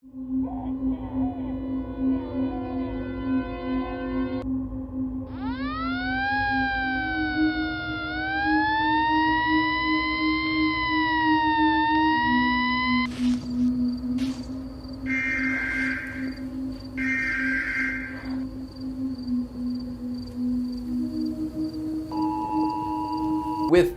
With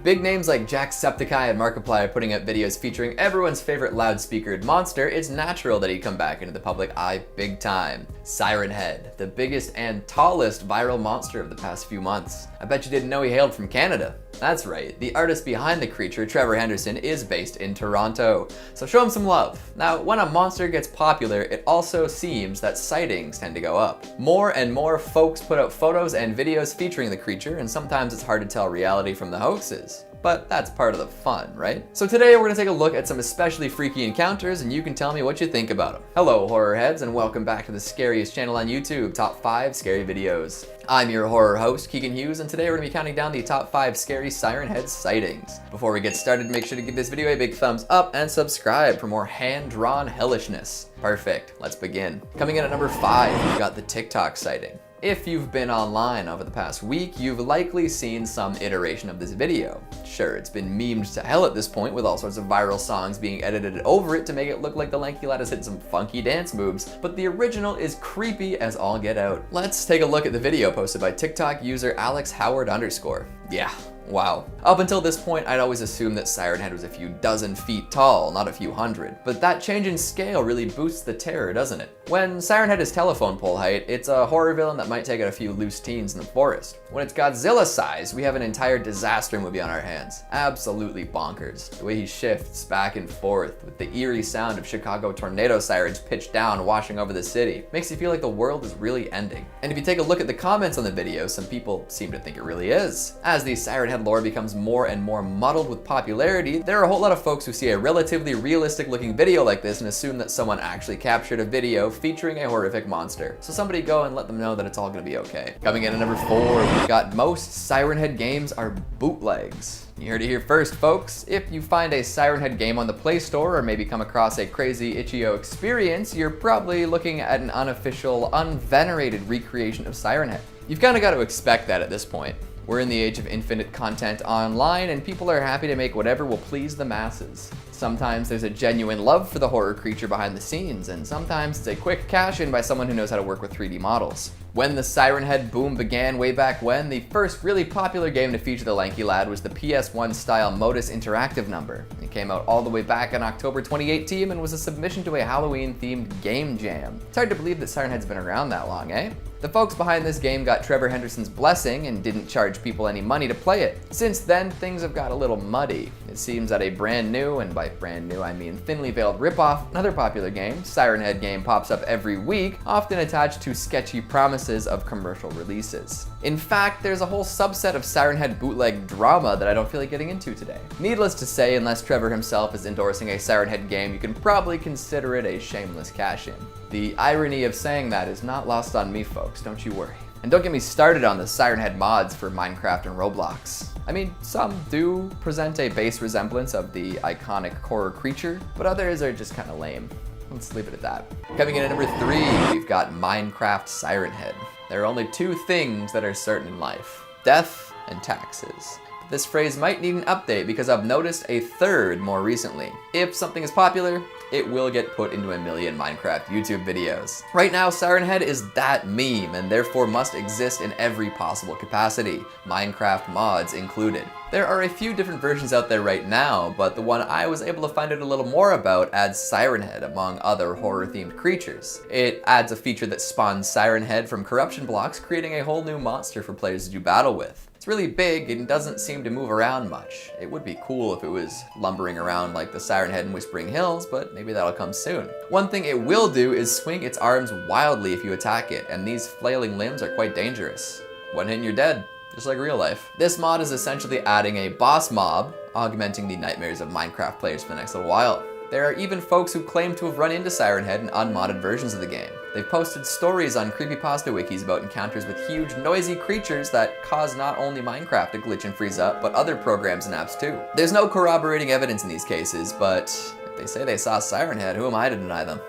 big names like Jacksepticeye and Markiplier putting up videos featuring everyone's favorite loudspeakered monster, it's natural that he'd come back into the public eye big time. Siren Head, the biggest and tallest viral monster of the past few months. I bet you didn't know he hailed from Canada. That's right, the artist behind the creature, Trevor Henderson, is based in Toronto, so show him some love. Now, when a monster gets popular, it also seems that sightings tend to go up. More and more folks put out photos and videos featuring the creature, and sometimes it's hard to tell reality from the hoaxes. But that's part of the fun, right? So today we're gonna take a look at some especially freaky encounters, and you can tell me what you think about them. Hello, horror heads, and welcome back to the scariest channel on YouTube, Top 5 Scary Videos. I'm your horror host, Keegan Hughes, and today we're gonna be counting down the top 5 Scary Siren Head sightings. Before we get started, make sure to give this video a big thumbs up and subscribe for more hand-drawn hellishness. Perfect, let's begin. Coming in at number 5, we've got the TikTok sighting. If you've been online over the past week, you've likely seen some iteration of this video. Sure, it's been memed to hell at this point, with all sorts of viral songs being edited over it to make it look like the lanky lad has hit some funky dance moves, but the original is creepy as all get out. Let's take a look at the video posted by TikTok user AlexHoward_. Yeah. Wow. Up until this point, I'd always assumed that Siren Head was a few dozen feet tall, not a few hundred. But that change in scale really boosts the terror, doesn't it? When Siren Head is telephone pole height, it's a horror villain that might take out a few loose teens in the forest. When it's Godzilla size, we have an entire disaster movie on our hands. Absolutely bonkers. The way he shifts back and forth with the eerie sound of Chicago tornado sirens pitched down washing over the city makes you feel like the world is really ending. And if you take a look at the comments on the video, some people seem to think it really is. As the Siren Head lore becomes more and more muddled with popularity, there are a whole lot of folks who see a relatively realistic looking video like this and assume that someone actually captured a video featuring a horrific monster. So somebody go and let them know that it's all gonna be okay. Coming in at number 4, we've got most Siren Head games are bootlegs. You heard it here first, folks. If you find a Siren Head game on the Play Store or maybe come across a crazy itch.io experience, you're probably looking at an unofficial, unvenerated recreation of Siren Head. You've kinda got to expect that at this point. We're in the age of infinite content online, and people are happy to make whatever will please the masses. Sometimes there's a genuine love for the horror creature behind the scenes, and sometimes it's a quick cash-in by someone who knows how to work with 3D models. When the Siren Head boom began way back when, the first really popular game to feature the lanky lad was the PS1-style Modus Interactive number. It came out all the way back in October 2018 and was a submission to a Halloween-themed game jam. It's hard to believe that Siren Head's been around that long, eh? The folks behind this game got Trevor Henderson's blessing and didn't charge people any money to play it. Since then, things have got a little muddy. It seems that a brand new, and by brand new I mean thinly veiled ripoff, another popular game, Siren Head game, pops up every week, often attached to sketchy promises of commercial releases. In fact, there's a whole subset of Siren Head bootleg drama that I don't feel like getting into today. Needless to say, unless Trevor himself is endorsing a Siren Head game, you can probably consider it a shameless cash-in. The irony of saying that is not lost on me, folks, don't you worry. And don't get me started on the Siren Head mods for Minecraft and Roblox. I mean, some do present a base resemblance of the iconic horror creature, but others are just kind of lame. Let's leave it at that. Coming in at number 3, we've got Minecraft Siren Head. There are only 2 things that are certain in life: death and taxes. But this phrase might need an update because I've noticed a third more recently. If something is popular, it will get put into a million Minecraft YouTube videos. Right now, Siren Head is that meme and therefore must exist in every possible capacity, Minecraft mods included. There are a few different versions out there right now, but the one I was able to find out a little more about adds Siren Head among other horror-themed creatures. It adds a feature that spawns Siren Head from corruption blocks, creating a whole new monster for players to do battle with. It's really big and doesn't seem to move around much. It would be cool if it was lumbering around like the Siren Head in Whispering Hills, but maybe that'll come soon. One thing it will do is swing its arms wildly if you attack it, and these flailing limbs are quite dangerous. One hit and you're dead, just like real life. This mod is essentially adding a boss mob, augmenting the nightmares of Minecraft players for the next little while. There are even folks who claim to have run into Siren Head in unmodded versions of the game. They've posted stories on creepypasta wikis about encounters with huge, noisy creatures that cause not only Minecraft to glitch and freeze up, but other programs and apps too. There's no corroborating evidence in these cases, but if they say they saw Siren Head, who am I to deny them?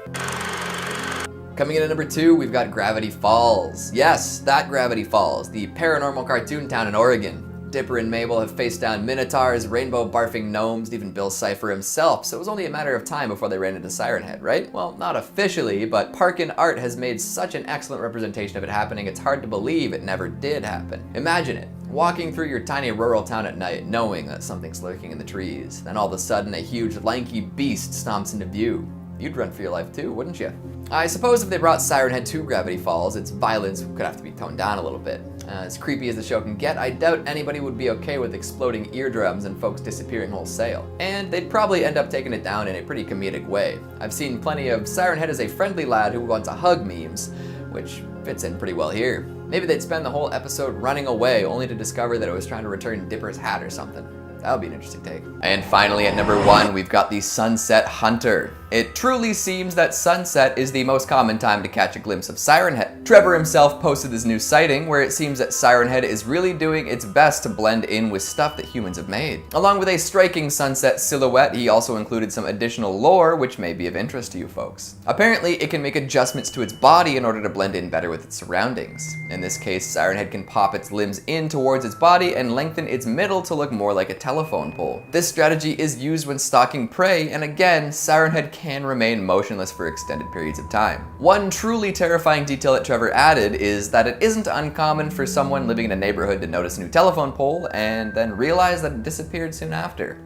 Coming in at number 2, we've got Gravity Falls. Yes, that Gravity Falls, the paranormal cartoon town in Oregon. Dipper and Mabel have faced down minotaurs, rainbow barfing gnomes, and even Bill Cipher himself, so it was only a matter of time before they ran into Siren Head, right? Well, not officially, but Parkin Art has made such an excellent representation of it happening, it's hard to believe it never did happen. Imagine it, walking through your tiny rural town at night, knowing that something's lurking in the trees. Then all of a sudden, a huge lanky beast stomps into view. You'd run for your life too, wouldn't you? I suppose if they brought Siren Head to Gravity Falls, its violence could have to be toned down a little bit. As creepy as the show can get, I doubt anybody would be okay with exploding eardrums and folks disappearing wholesale. And they'd probably end up taking it down in a pretty comedic way. I've seen plenty of Siren Head as a friendly lad who wants a hug memes, which fits in pretty well here. Maybe they'd spend the whole episode running away only to discover that it was trying to return Dipper's hat or something. That would be an interesting take. And finally at number 1, we've got the Sunset Hunter. It truly seems that sunset is the most common time to catch a glimpse of Siren Head. Trevor himself posted this new sighting where it seems that Siren Head is really doing its best to blend in with stuff that humans have made. Along with a striking sunset silhouette, he also included some additional lore which may be of interest to you folks. Apparently, it can make adjustments to its body in order to blend in better with its surroundings. In this case, Siren Head can pop its limbs in towards its body and lengthen its middle to look more like a telephone pole. This strategy is used when stalking prey, and again, Siren Head can remain motionless for extended periods of time. One truly terrifying detail that Trevor added is that it isn't uncommon for someone living in a neighborhood to notice a new telephone pole and then realize that it disappeared soon after.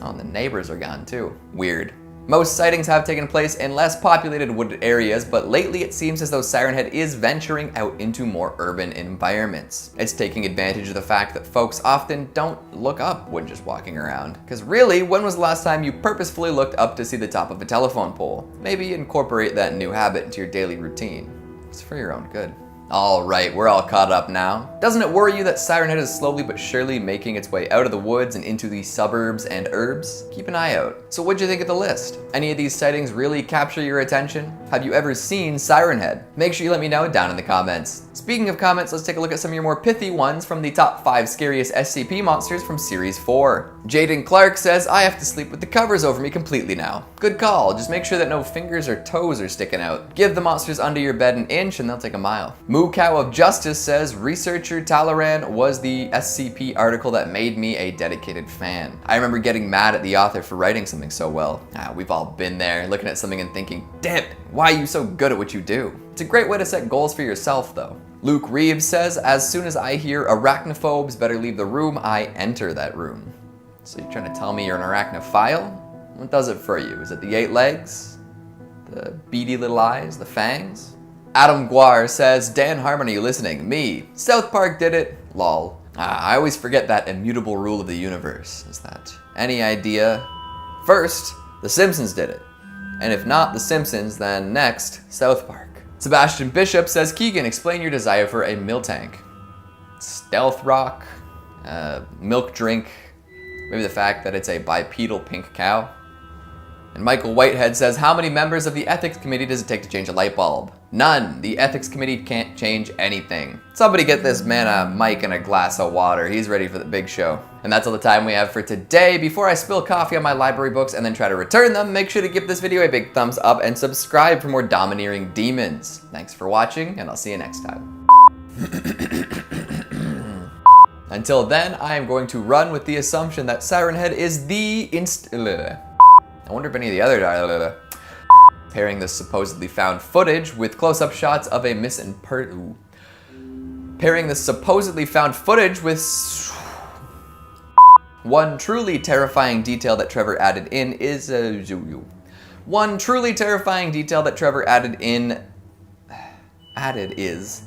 Oh, and the neighbors are gone too. Weird. Most sightings have taken place in less populated wooded areas, but lately it seems as though Siren Head is venturing out into more urban environments. It's taking advantage of the fact that folks often don't look up when just walking around. Because really, when was the last time you purposefully looked up to see the top of a telephone pole? Maybe incorporate that new habit into your daily routine. It's for your own good. Alright, we're all caught up now. Doesn't it worry you that Siren Head is slowly but surely making its way out of the woods and into the suburbs and urbs? Keep an eye out. So what'd you think of the list? Any of these sightings really capture your attention? Have you ever seen Siren Head? Make sure you let me know down in the comments. Speaking of comments, let's take a look at some of your more pithy ones from the top 5 scariest SCP monsters from Series 4. Jaden Clark says, I have to sleep with the covers over me completely now. Good call, just make sure that no fingers or toes are sticking out. Give the monsters under your bed an inch and they'll take a mile. Moo Cow of Justice says, researcher Talaran was the SCP article that made me a dedicated fan. I remember getting mad at the author for writing something so well. We've all been there, looking at something and thinking, damn it, why are you so good at what you do? It's a great way to set goals for yourself though. Luke Reeves says, as soon as I hear arachnophobes better leave the room, I enter that room. So you're trying to tell me you're an arachnophile? What does it for you? Is it the 8 legs? The beady little eyes? The fangs? Adam Guar says, Dan Harmon, are you listening? Me. South Park did it. Lol. I always forget that immutable rule of the universe. Is that any idea? First, The Simpsons did it. And if not The Simpsons, then next, South Park. Sebastian Bishop says, Keegan, explain your desire for a mill tank. Stealth rock, milk drink, maybe the fact that it's a bipedal pink cow. And Michael Whitehead says, how many members of the ethics committee does it take to change a light bulb? None. The ethics committee can't change anything. Somebody get this man a mic and a glass of water. He's ready for the big show. And that's all the time we have for today. Before I spill coffee on my library books and then try to return them, make sure to give this video a big thumbs up and subscribe for more domineering demons. Thanks for watching, and I'll see you next time. Until then, I am going to run with the assumption that Siren Head is the I wonder if any of the other pairing the supposedly found footage with close-up shots of a missing pairing the supposedly found footage with one truly terrifying detail that Trevor added in is one truly terrifying detail that Trevor added is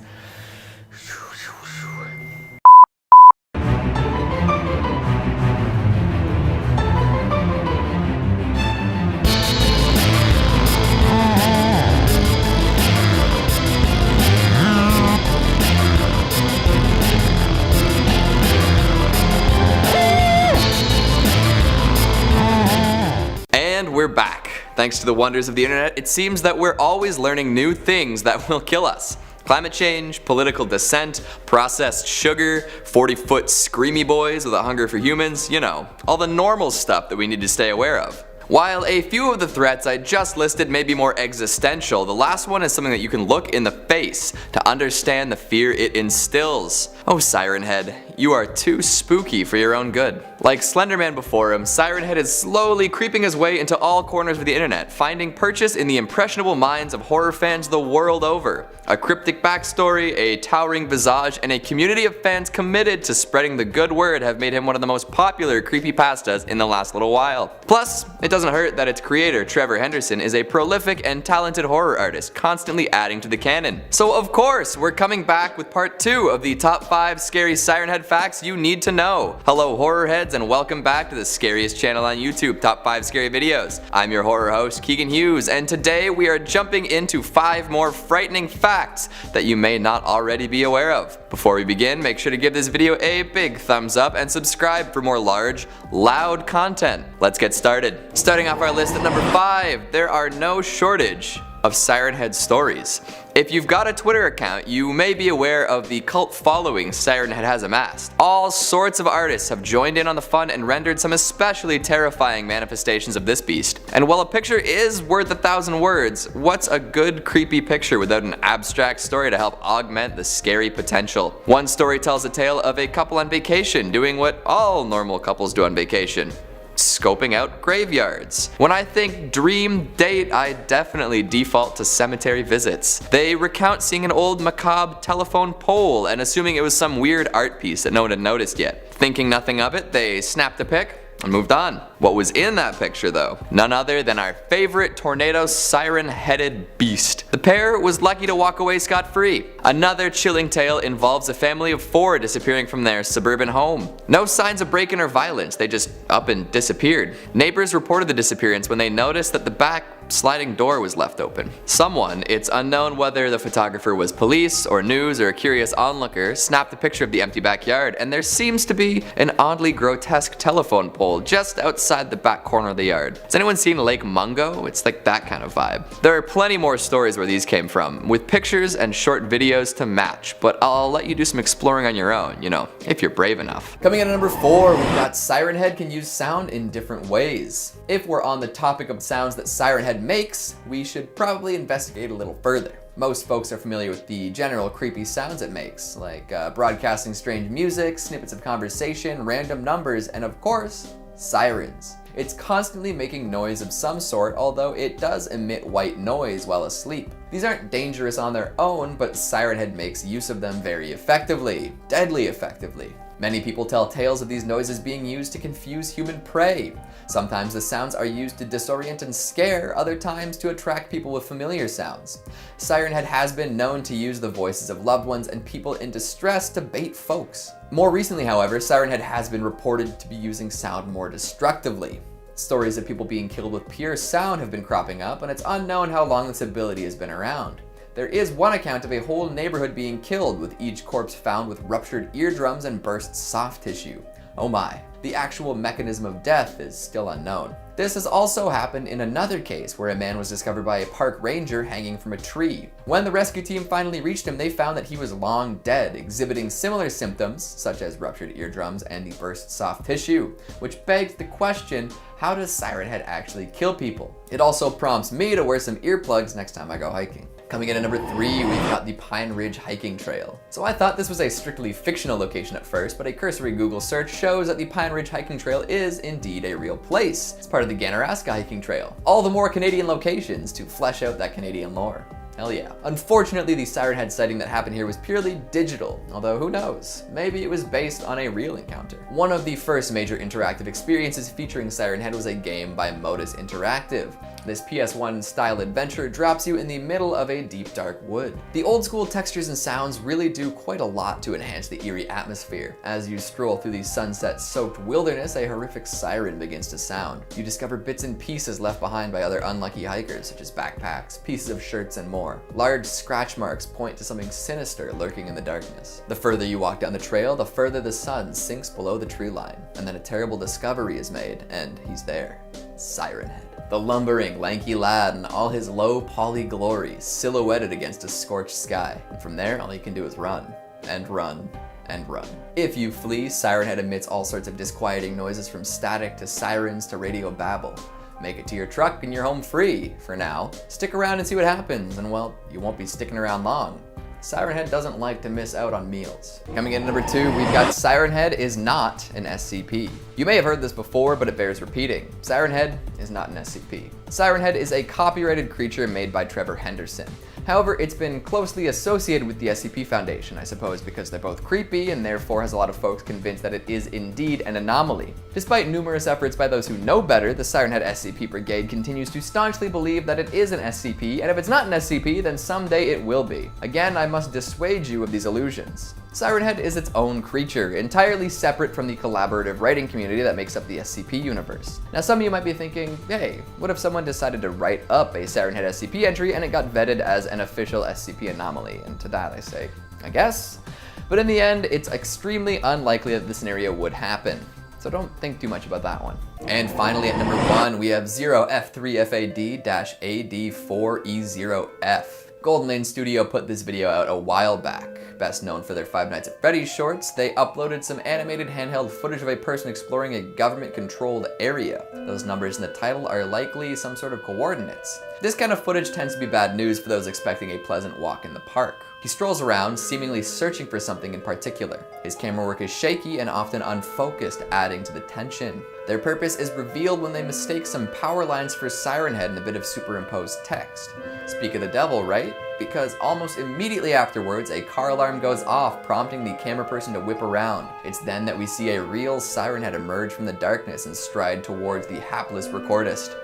we're back. Thanks to the wonders of the internet, it seems that we're always learning new things that will kill us. Climate change, political dissent, processed sugar, 40-foot screamy boys with a hunger for humans, you know, all the normal stuff that we need to stay aware of. While a few of the threats I just listed may be more existential, the last one is something that you can look in the face to understand the fear it instills. Oh, Siren Head, you are too spooky for your own good. Like Slender Man before him, Siren Head is slowly creeping his way into all corners of the internet, finding purchase in the impressionable minds of horror fans the world over. A cryptic backstory, a towering visage, and a community of fans committed to spreading the good word have made him one of the most popular creepypastas in the last little while. Plus, it doesn't hurt that its creator, Trevor Henderson, is a prolific and talented horror artist, constantly adding to the canon. So of course, we're coming back with part 2 of the top 5 Scary Siren Head facts you need to know. Hello horror heads, and welcome back to the scariest channel on YouTube, Top 5 Scary Videos. I'm your horror host, Keegan Hughes, and today we are jumping into 5 more frightening facts that you may not already be aware of. Before we begin, make sure to give this video a big thumbs up and subscribe for more large, loud content. Let's get started. Starting off our list at number 5, there are no shortage of Siren Head stories. If you've got a Twitter account, you may be aware of the cult following Siren Head has amassed. All sorts of artists have joined in on the fun and rendered some especially terrifying manifestations of this beast. And while a picture is worth 1,000 words, what's a good creepy picture without an abstract story to help augment the scary potential? One story tells a tale of a couple on vacation doing what all normal couples do on vacation: scoping out graveyards. When I think dream date, I definitely default to cemetery visits. They recount seeing an old macabre telephone pole and assuming it was some weird art piece that no one had noticed yet. Thinking nothing of it, they snapped a pic and moved on. What was in that picture though? None other than our favorite tornado siren-headed beast. The pair was lucky to walk away scot-free. Another chilling tale involves a family of 4 disappearing from their suburban home. No signs of break-in or violence, they just up and disappeared. Neighbors reported the disappearance when they noticed that the back sliding door was left open. Someone, it's unknown whether the photographer was police or news or a curious onlooker, snapped a picture of the empty backyard, and there seems to be an oddly grotesque telephone pole just outside the back corner of the yard. Has anyone seen Lake Mungo? It's like that kind of vibe. There are plenty more stories where these came from, with pictures and short videos to match, but I'll let you do some exploring on your own, you know, if you're brave enough. Coming in at number 4, we've got Siren Head can use sound in different ways. If we're on the topic of sounds that Siren Head makes, we should probably investigate a little further. Most folks are familiar with the general creepy sounds it makes, like broadcasting strange music, snippets of conversation, random numbers, and of course, sirens. It's constantly making noise of some sort, although it does emit white noise while asleep. These aren't dangerous on their own, but Siren Head makes use of them very effectively, deadly effectively. Many people tell tales of these noises being used to confuse human prey. Sometimes the sounds are used to disorient and scare, other times to attract people with familiar sounds. Siren Head has been known to use the voices of loved ones and people in distress to bait folks. More recently, however, Siren Head has been reported to be using sound more destructively. Stories of people being killed with pure sound have been cropping up, and it's unknown how long this ability has been around. There is one account of a whole neighborhood being killed, with each corpse found with ruptured eardrums and burst soft tissue. Oh my. The actual mechanism of death is still unknown. This has also happened in another case where a man was discovered by a park ranger hanging from a tree. When the rescue team finally reached him, they found that he was long dead, exhibiting similar symptoms such as ruptured eardrums and the burst soft tissue, which begs the question, how does Siren Head actually kill people? It also prompts me to wear some earplugs next time I go hiking. Coming in at number 3, we've got the Pine Ridge Hiking Trail. So I thought this was a strictly fictional location at first, but a cursory Google search shows that the Pine Ridge Hiking Trail is indeed a real place. It's part of the Ganaraska Hiking Trail. All the more Canadian locations to flesh out that Canadian lore. Hell yeah. Unfortunately, the Siren Head sighting that happened here was purely digital, although who knows, maybe it was based on a real encounter. One of the first major interactive experiences featuring Siren Head was a game by Modus Interactive. This PS1 style adventure drops you in the middle of a deep dark wood. The old school textures and sounds really do quite a lot to enhance the eerie atmosphere. As you stroll through the sunset soaked wilderness, a horrific siren begins to sound. You discover bits and pieces left behind by other unlucky hikers, such as backpacks, pieces of shirts, and more. Large scratch marks point to something sinister lurking in the darkness. The further you walk down the trail, the further the sun sinks below the tree line, and then a terrible discovery is made, and he's there. Siren Head. The lumbering, lanky lad in all his low poly glory, silhouetted against a scorched sky. And from there, all you can do is run, and run, and run. If you flee, Siren Head emits all sorts of disquieting noises from static to sirens to radio babble. make it to your truck and you're home free for now. Stick around and see what happens, and well, you won't be sticking around long. Siren Head doesn't like to miss out on meals. Coming in at number 2, we've got Siren Head is not an SCP. You may have heard this before, but it bears repeating. Siren Head is not an SCP. Siren Head is a copyrighted creature made by Trevor Henderson. However, it's been closely associated with the SCP Foundation, I suppose because they're both creepy and therefore has a lot of folks convinced that it is indeed an anomaly. Despite numerous efforts by those who know better, the Siren Head SCP Brigade continues to staunchly believe that it is an SCP, and if it's not an SCP, then someday it will be. Again, I must dissuade you of these illusions. Siren Head is its own creature, entirely separate from the collaborative writing community that makes up the SCP universe. Now some of you might be thinking, hey, what if someone decided to write up a Siren Head SCP entry and it got vetted as an official SCP anomaly? And to that I say, I guess. But in the end, it's extremely unlikely that the scenario would happen. So don't think too much about that one. And finally at number 1, we have 0F3FAD-AD4E0F. Golden Lane Studio put this video out a while back. Best known for their Five Nights at Freddy's shorts, they uploaded some animated handheld footage of a person exploring a government-controlled area. Those numbers in the title are likely some sort of coordinates. This kind of footage tends to be bad news for those expecting a pleasant walk in the park. He strolls around, seemingly searching for something in particular. His camera work is shaky and often unfocused, adding to the tension. Their purpose is revealed when they mistake some power lines for Siren Head and a bit of superimposed text. Speak of the devil, right? Because almost immediately afterwards, a car alarm goes off, prompting the camera person to whip around. It's then that we see a real Siren Head emerge from the darkness and stride towards the hapless recordist.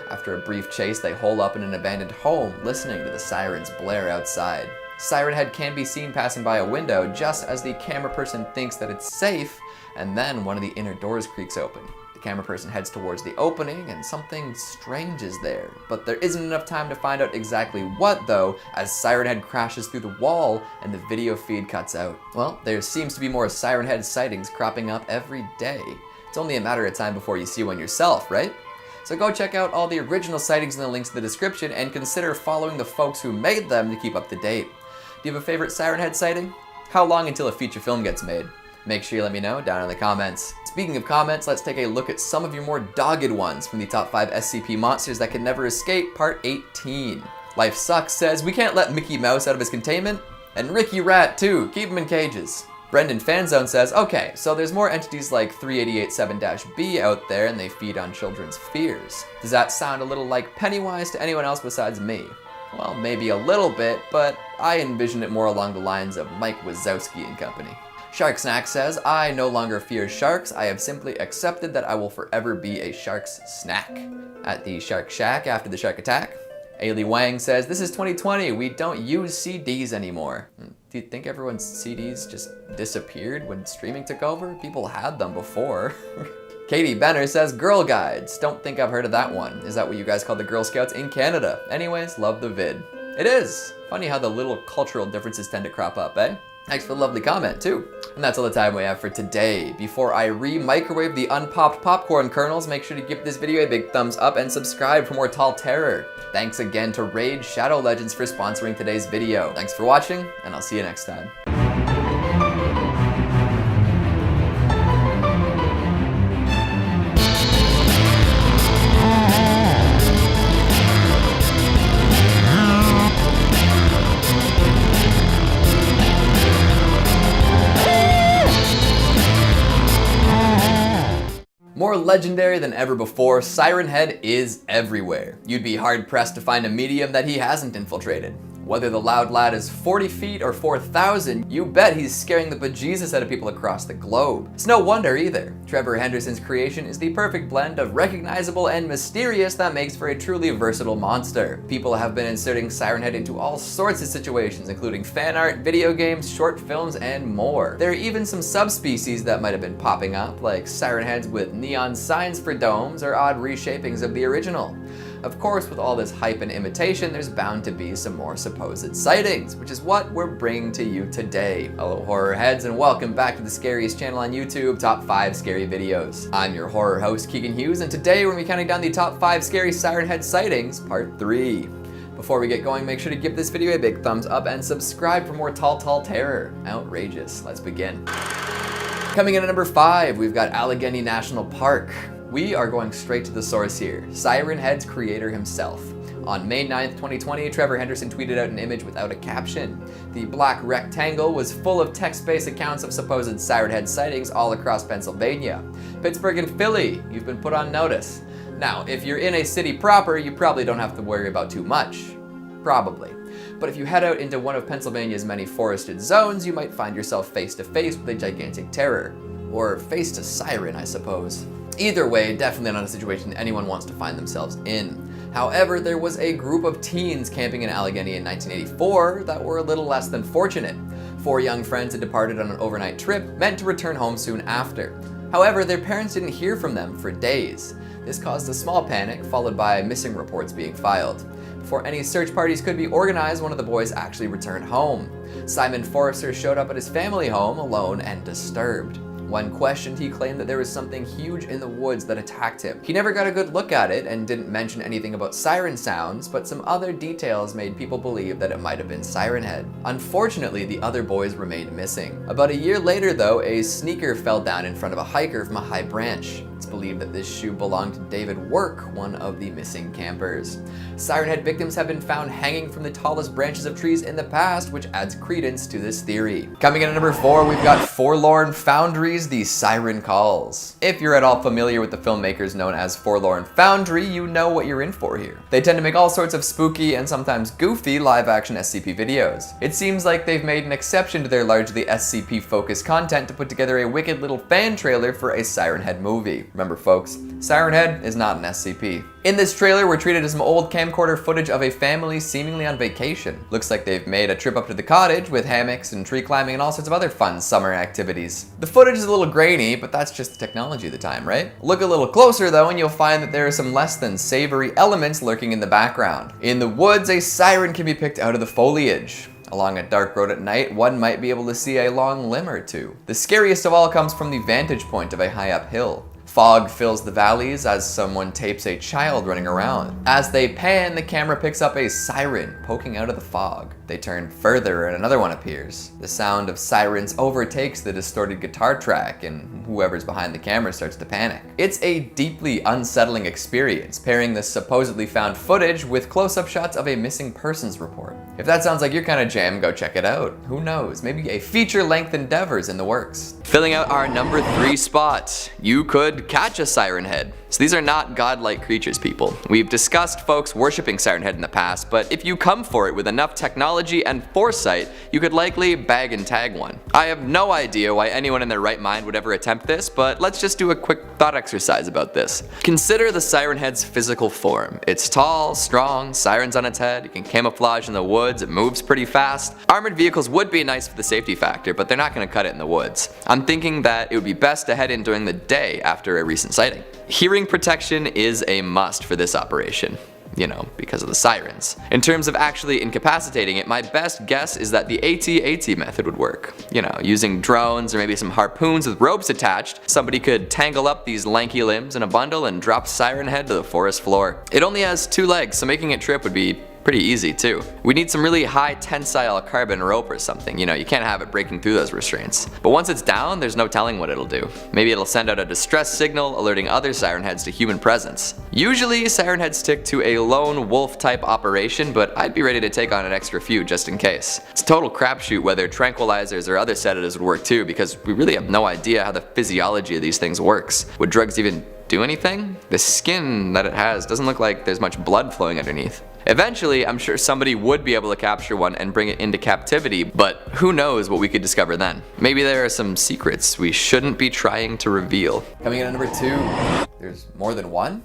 After a brief chase, they hole up in an abandoned home, listening to the sirens blare outside. Siren Head can be seen passing by a window just as the camera person thinks that it's safe, and then one of the inner doors creaks open. The camera person heads towards the opening and something strange is there, but there isn't enough time to find out exactly what though, as Siren Head crashes through the wall and the video feed cuts out. Well, there seems to be more Siren Head sightings cropping up every day. It's only a matter of time before you see one yourself, right? So go check out all the original sightings in the links in the description and consider following the folks who made them to keep up to date. Do you have a favorite Siren Head sighting? How long until a feature film gets made? Make sure you let me know down in the comments. Speaking of comments, let's take a look at some of your more dogged ones from the top 5 SCP monsters that can never escape, part 18. Life Sucks says, we can't let Mickey Mouse out of his containment. And Ricky Rat too, keep him in cages. Brendan Fanzone says, okay, so there's more entities like 3887-B out there and they feed on children's fears. Does that sound a little like Pennywise to anyone else besides me? Well, maybe a little bit, but I envision it more along the lines of Mike Wazowski and company. Shark Snack says, I no longer fear sharks, I have simply accepted that I will forever be a shark's snack. At the Shark Shack after the shark attack. Ailey Wang says, this is 2020, we don't use CDs anymore. Do you think everyone's CDs just disappeared when streaming took over? People had them before. Katie Benner says, Girl Guides. Don't think I've heard of that one. Is that what you guys call the Girl Scouts in Canada? Anyways, love the vid. It is. Funny how the little cultural differences tend to crop up, eh? Thanks for the lovely comment, too. And that's all the time we have for today. Before I re-microwave the unpopped popcorn kernels, make sure to give this video a big thumbs up and subscribe for more Tall Terror. Thanks again to Raid Shadow Legends for sponsoring today's video. Thanks for watching, and I'll see you next time. More legendary than ever before, Siren Head is everywhere. You'd be hard-pressed to find a medium that he hasn't infiltrated. Whether the loud lad is 40 feet or 4,000, you bet he's scaring the bejesus out of people across the globe. It's no wonder either. Trevor Henderson's creation is the perfect blend of recognizable and mysterious that makes for a truly versatile monster. People have been inserting Siren Head into all sorts of situations, including fan art, video games, short films, and more. There are even some subspecies that might have been popping up, like Siren Heads with neon signs for domes or odd reshapings of the original. Of course, with all this hype and imitation, there's bound to be some more supposed sightings, which is what we're bringing to you today. Hello horror heads, and welcome back to the scariest channel on YouTube, Top 5 Scary Videos. I'm your horror host, Keegan Hughes, and today we're going to be counting down the top 5 scary Siren Head sightings, part 3. Before we get going, make sure to give this video a big thumbs up and subscribe for more Tall Terror. Outrageous. Let's begin. Coming in at number 5, we've got Allegheny National Park. We are going straight to the source here, Siren Head's creator himself. On May 9th, 2020, Trevor Henderson tweeted out an image without a caption. The black rectangle was full of text-based accounts of supposed Siren Head sightings all across Pennsylvania. Pittsburgh and Philly, you've been put on notice. Now, if you're in a city proper, you probably don't have to worry about too much. Probably. But if you head out into one of Pennsylvania's many forested zones, you might find yourself face to face with a gigantic terror. Or face to siren, I suppose. Either way, definitely not a situation anyone wants to find themselves in. However, there was a group of teens camping in Allegheny in 1984 that were a little less than fortunate. 4 young friends had departed on an overnight trip, meant to return home soon after. However, their parents didn't hear from them for days. This caused a small panic, followed by missing reports being filed. Before any search parties could be organized, one of the boys actually returned home. Simon Forrester showed up at his family home alone and disturbed. When questioned, he claimed that there was something huge in the woods that attacked him. He never got a good look at it and didn't mention anything about siren sounds, but some other details made people believe that it might have been Siren Head. Unfortunately, the other boys remained missing. About a year later, though, a sneaker fell down in front of a hiker from a high branch. It's believed that this shoe belonged to David Work, one of the missing campers. Siren Head victims have been found hanging from the tallest branches of trees in the past, which adds credence to this theory. Coming in at number 4, we've got Forlorn Foundry's The Siren Calls. If you're at all familiar with the filmmakers known as Forlorn Foundry, you know what you're in for here. They tend to make all sorts of spooky and sometimes goofy live-action SCP videos. It seems like they've made an exception to their largely SCP-focused content to put together a wicked little fan trailer for a Siren Head movie. Remember folks, Siren Head is not an SCP. In this trailer, we're treated to some old camcorder footage of a family seemingly on vacation. Looks like they've made a trip up to the cottage with hammocks and tree climbing and all sorts of other fun summer activities. The footage is a little grainy, but that's just the technology of the time, right? Look a little closer though and you'll find that there are some less than savory elements lurking in the background. In the woods, a siren can be picked out of the foliage. Along a dark road at night, one might be able to see a long limb or two. The scariest of all comes from the vantage point of a high up hill. Fog fills the valleys as someone tapes a child running around. As they pan, the camera picks up a siren poking out of the fog. They turn further and another one appears. The sound of sirens overtakes the distorted guitar track and whoever's behind the camera starts to panic. It's a deeply unsettling experience, pairing the supposedly found footage with close-up shots of a missing persons report. If that sounds like your kind of jam, go check it out. Who knows, maybe a feature-length endeavor's in the works. Filling out our number 3 spot, you could catch a Siren Head. So these are not godlike creatures, people. We've discussed folks worshipping Siren Head in the past, but if you come for it with enough technology and foresight, you could likely bag and tag one. I have no idea why anyone in their right mind would ever attempt this, but let's just do a quick thought exercise about this. Consider the Siren Head's physical form. It's tall, strong, sirens on its head, it can camouflage in the woods, it moves pretty fast. Armored vehicles would be nice for the safety factor, but they're not going to cut it in the woods. I'm thinking that it would be best to head in during the day after a recent sighting. Hearing protection is a must for this operation. You know, because of the sirens. In terms of actually incapacitating it, my best guess is that the AT-AT method would work. You know, using drones or maybe some harpoons with ropes attached, somebody could tangle up these lanky limbs in a bundle and drop Siren Head to the forest floor. It only has 2 legs, so making it trip would be pretty easy too. We need some really high tensile carbon rope or something, you know, you can't have it breaking through those restraints. But once it's down, there's no telling what it'll do. Maybe it'll send out a distress signal alerting other Siren Heads to human presence. Usually Siren Heads stick to a lone wolf type operation, but I'd be ready to take on an extra few just in case. It's a total crapshoot whether tranquilizers or other sedatives would work too, because we really have no idea how the physiology of these things works. Would drugs even do anything? The skin that it has doesn't look like there's much blood flowing underneath. Eventually, I'm sure somebody would be able to capture one and bring it into captivity, but who knows what we could discover then. Maybe there are some secrets we shouldn't be trying to reveal. Coming in at number 2, there's more than one?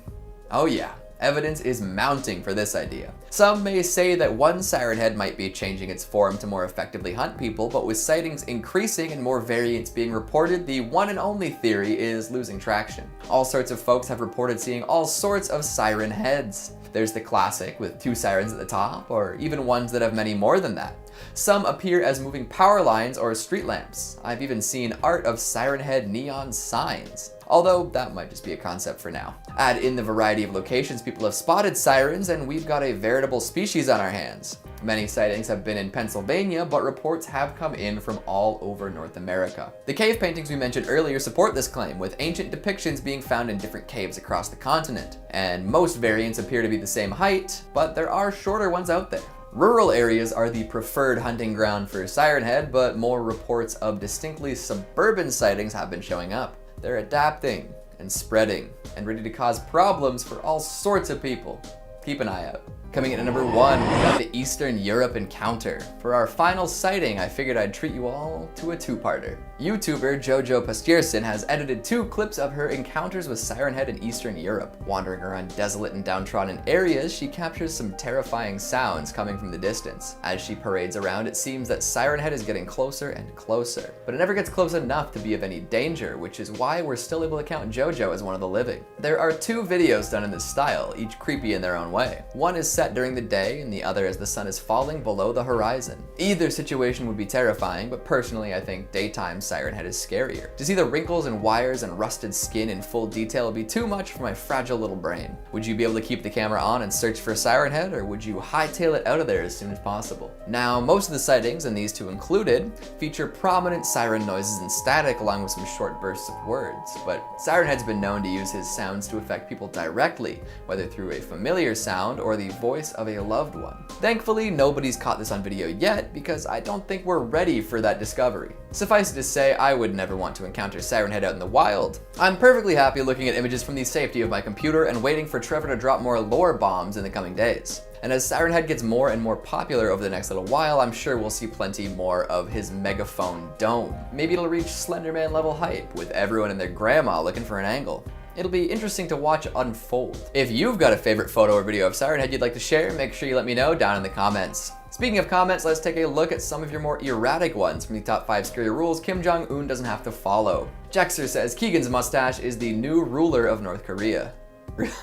Oh yeah. Evidence is mounting for this idea. Some may say that one Siren Head might be changing its form to more effectively hunt people, but with sightings increasing and more variants being reported, the one and only theory is losing traction. All sorts of folks have reported seeing all sorts of Siren Heads. There's the classic with 2 sirens at the top, or even ones that have many more than that. Some appear as moving power lines or street lamps. I've even seen art of Siren Head neon signs. although that might just be a concept for now. Add in the variety of locations people have spotted sirens, and we've got a veritable species on our hands. Many sightings have been in Pennsylvania, but reports have come in from all over North America. The cave paintings we mentioned earlier support this claim, with ancient depictions being found in different caves across the continent. And most variants appear to be the same height, but there are shorter ones out there. Rural areas are the preferred hunting ground for Siren Head, but more reports of distinctly suburban sightings have been showing up. They're adapting and spreading and ready to cause problems for all sorts of people. Keep an eye out. Coming in at number 1, we got the Eastern Europe encounter. For our final sighting, I figured I'd treat you all to a two-parter. YouTuber Jojo Pastierson has edited 2 clips of her encounters with Siren Head in Eastern Europe. Wandering around desolate and downtrodden areas, she captures some terrifying sounds coming from the distance. As she parades around, it seems that Siren Head is getting closer and closer, but it never gets close enough to be of any danger, which is why we're still able to count Jojo as one of the living. There are 2 videos done in this style, each creepy in their own way. One is set during the day and the other as the sun is falling below the horizon. Either situation would be terrifying, but personally I think daytime Siren Head is scarier. To see the wrinkles and wires and rusted skin in full detail would be too much for my fragile little brain. Would you be able to keep the camera on and search for Siren Head, or would you hightail it out of there as soon as possible? Now, most of the sightings, and these 2 included, feature prominent siren noises and static along with some short bursts of words, but Siren Head's been known to use his sounds to affect people directly, whether through a familiar sound or the voice of a loved one. Thankfully, nobody's caught this on video yet, because I don't think we're ready for that discovery. Suffice it to say, I would never want to encounter Siren Head out in the wild. I'm perfectly happy looking at images from the safety of my computer and waiting for Trevor to drop more lore bombs in the coming days. And as Siren Head gets more and more popular over the next little while, I'm sure we'll see plenty more of his megaphone dome. Maybe it'll reach Slender Man level hype, with everyone and their grandma looking for an angle. It'll be interesting to watch unfold. If you've got a favorite photo or video of Siren Head you'd like to share, make sure you let me know down in the comments. Speaking of comments, let's take a look at some of your more erratic ones from the top 5 scary rules Kim Jong-un doesn't have to follow. Jexer says Keegan's mustache is the new ruler of North Korea.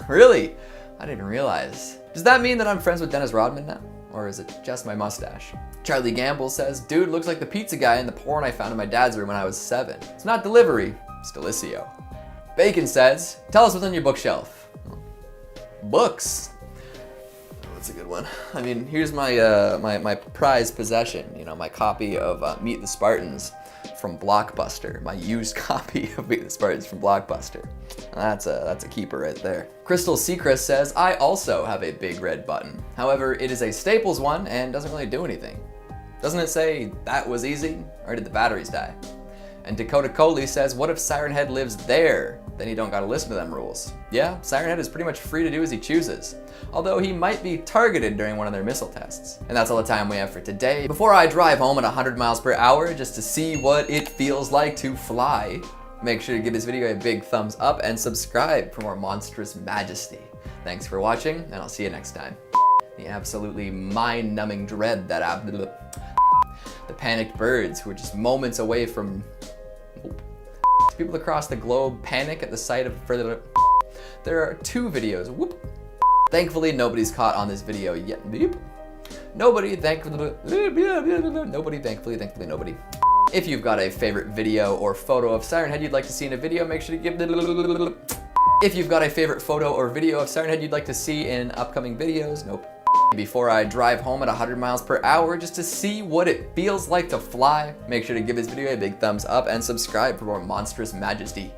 Really? I didn't even realize. Does that mean that I'm friends with Dennis Rodman now? Or is it just my mustache? Charlie Gamble says, dude looks like the pizza guy in the porn I found in my dad's room when I was 7. It's not delivery, it's Delicio. Bacon says, tell us what's on your bookshelf. Books. That's a good one. I mean, here's my my prized possession, you know, my copy of Meet the Spartans from Blockbuster, my used copy of Meet the Spartans from Blockbuster. That's a keeper right there. Crystal Seacrest says, I also have a big red button. However, it is a Staples one and doesn't really do anything. Doesn't it say, that was easy, or did the batteries die? And Dakota Coley says, what if Siren Head lives there? Then you don't gotta listen to them rules. Yeah, Siren Head is pretty much free to do as he chooses, although he might be targeted during one of their missile tests. And that's all the time we have for today. Before I drive home at 100 miles per hour just to see what it feels like to fly, make sure to give this video a big thumbs up and subscribe for more monstrous majesty. Thanks for watching, and I'll see you next time. The absolutely mind-numbing dread that the panicked birds who are just moments away from people across the globe panic at the sight of further. There are 2 videos. Whoop. Thankfully, nobody's caught on this video yet. Nobody, thankfully, nobody. If you've got a favorite video or photo of Siren Head you'd like to see in a video, make sure to give the. If you've got a favorite photo or video of Siren Head you'd like to see in upcoming videos, nope. Before I drive home at 100 miles per hour just to see what it feels like to fly, make sure to give this video a big thumbs up and subscribe for more monstrous majesty.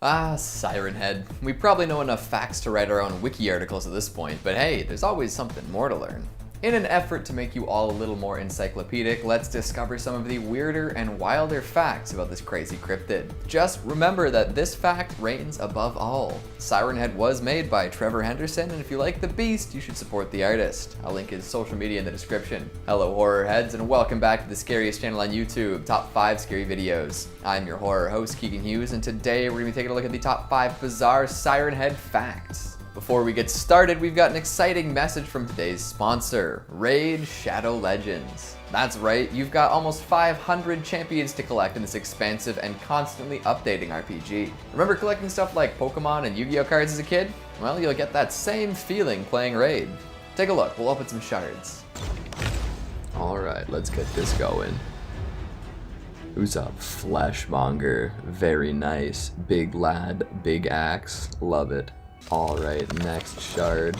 Ah, Siren Head. We probably know enough facts to write our own wiki articles at this point, but hey, there's always something more to learn. In an effort to make you all a little more encyclopedic, let's discover some of the weirder and wilder facts about this crazy cryptid. Just remember that this fact reigns above all. Siren Head was made by Trevor Henderson, and if you like the beast, you should support the artist. I'll link his social media in the description. Hello horror heads, and welcome back to the scariest channel on YouTube, Top 5 Scary Videos. I'm your horror host, Keegan Hughes, and today we're going to be taking a look at the top 5 bizarre Siren Head facts. Before we get started, we've got an exciting message from today's sponsor, Raid Shadow Legends. That's right, you've got almost 500 champions to collect in this expansive and constantly updating RPG. Remember collecting stuff like Pokemon and Yu-Gi-Oh cards as a kid? Well, you'll get that same feeling playing Raid. Take a look, we'll open some shards. Alright, let's get this going. Who's up? Fleshmonger. Very nice. Big lad, big axe. Love it. Alright, next shard.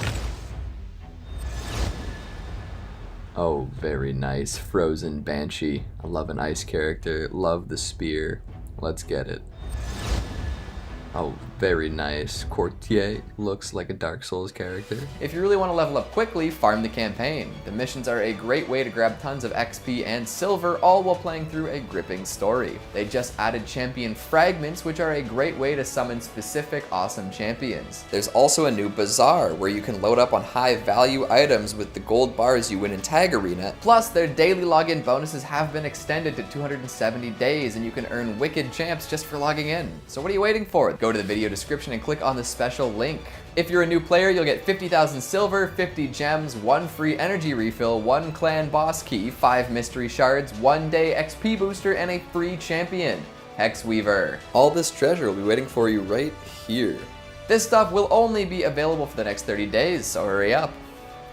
Oh, very nice. Frozen Banshee. I love an ice character. Love the spear. Let's get it. Oh, very nice. Courtier looks like a Dark Souls character. If you really want to level up quickly, farm the campaign. The missions are a great way to grab tons of XP and silver, all while playing through a gripping story. They just added champion fragments, which are a great way to summon specific awesome champions. There's also a new bazaar, where you can load up on high value items with the gold bars you win in Tag Arena. Plus, their daily login bonuses have been extended to 270 days, and you can earn wicked champs just for logging in. So what are you waiting for? Go to the video description and click on the special link. If you're a new player, you'll get 50,000 silver, 50 gems, 1 free energy refill, 1 clan boss key, 5 mystery shards, 1 day XP booster, and a free champion, Hexweaver. All this treasure will be waiting for you right here. This stuff will only be available for the next 30 days, so hurry up.